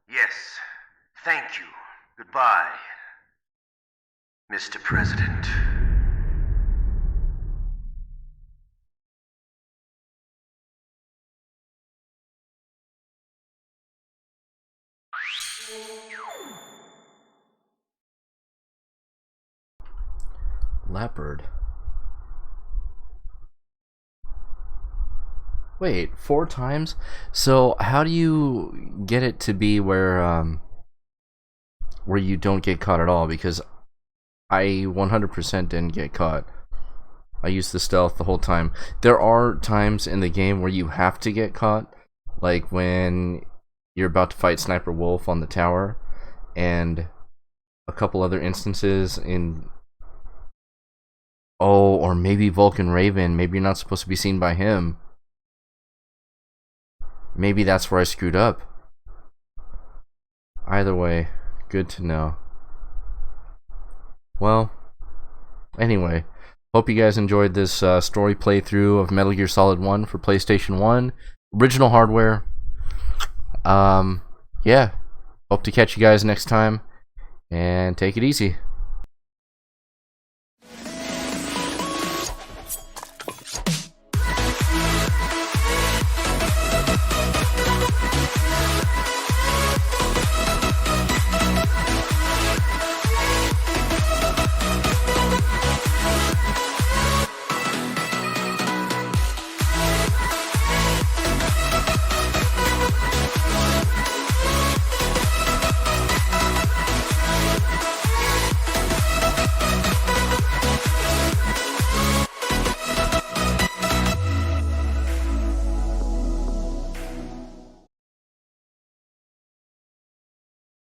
Yes. Thank you. Goodbye, Mr. President. Leopard. Wait, 4 times? So how do you get it to be where you don't get caught at all? Because I 100% didn't get caught. I used the stealth the whole time. There are times in the game where you have to get caught, like when you're about to fight Sniper Wolf on the tower, and a couple other instances in... Oh, or maybe Vulcan Raven. Maybe you're not supposed to be seen by him. Maybe that's where I screwed up. Either way, good to know. Well, anyway, hope you guys enjoyed this story playthrough of Metal Gear Solid 1 for PlayStation 1. Original hardware. Yeah, hope to catch you guys next time, and take it easy.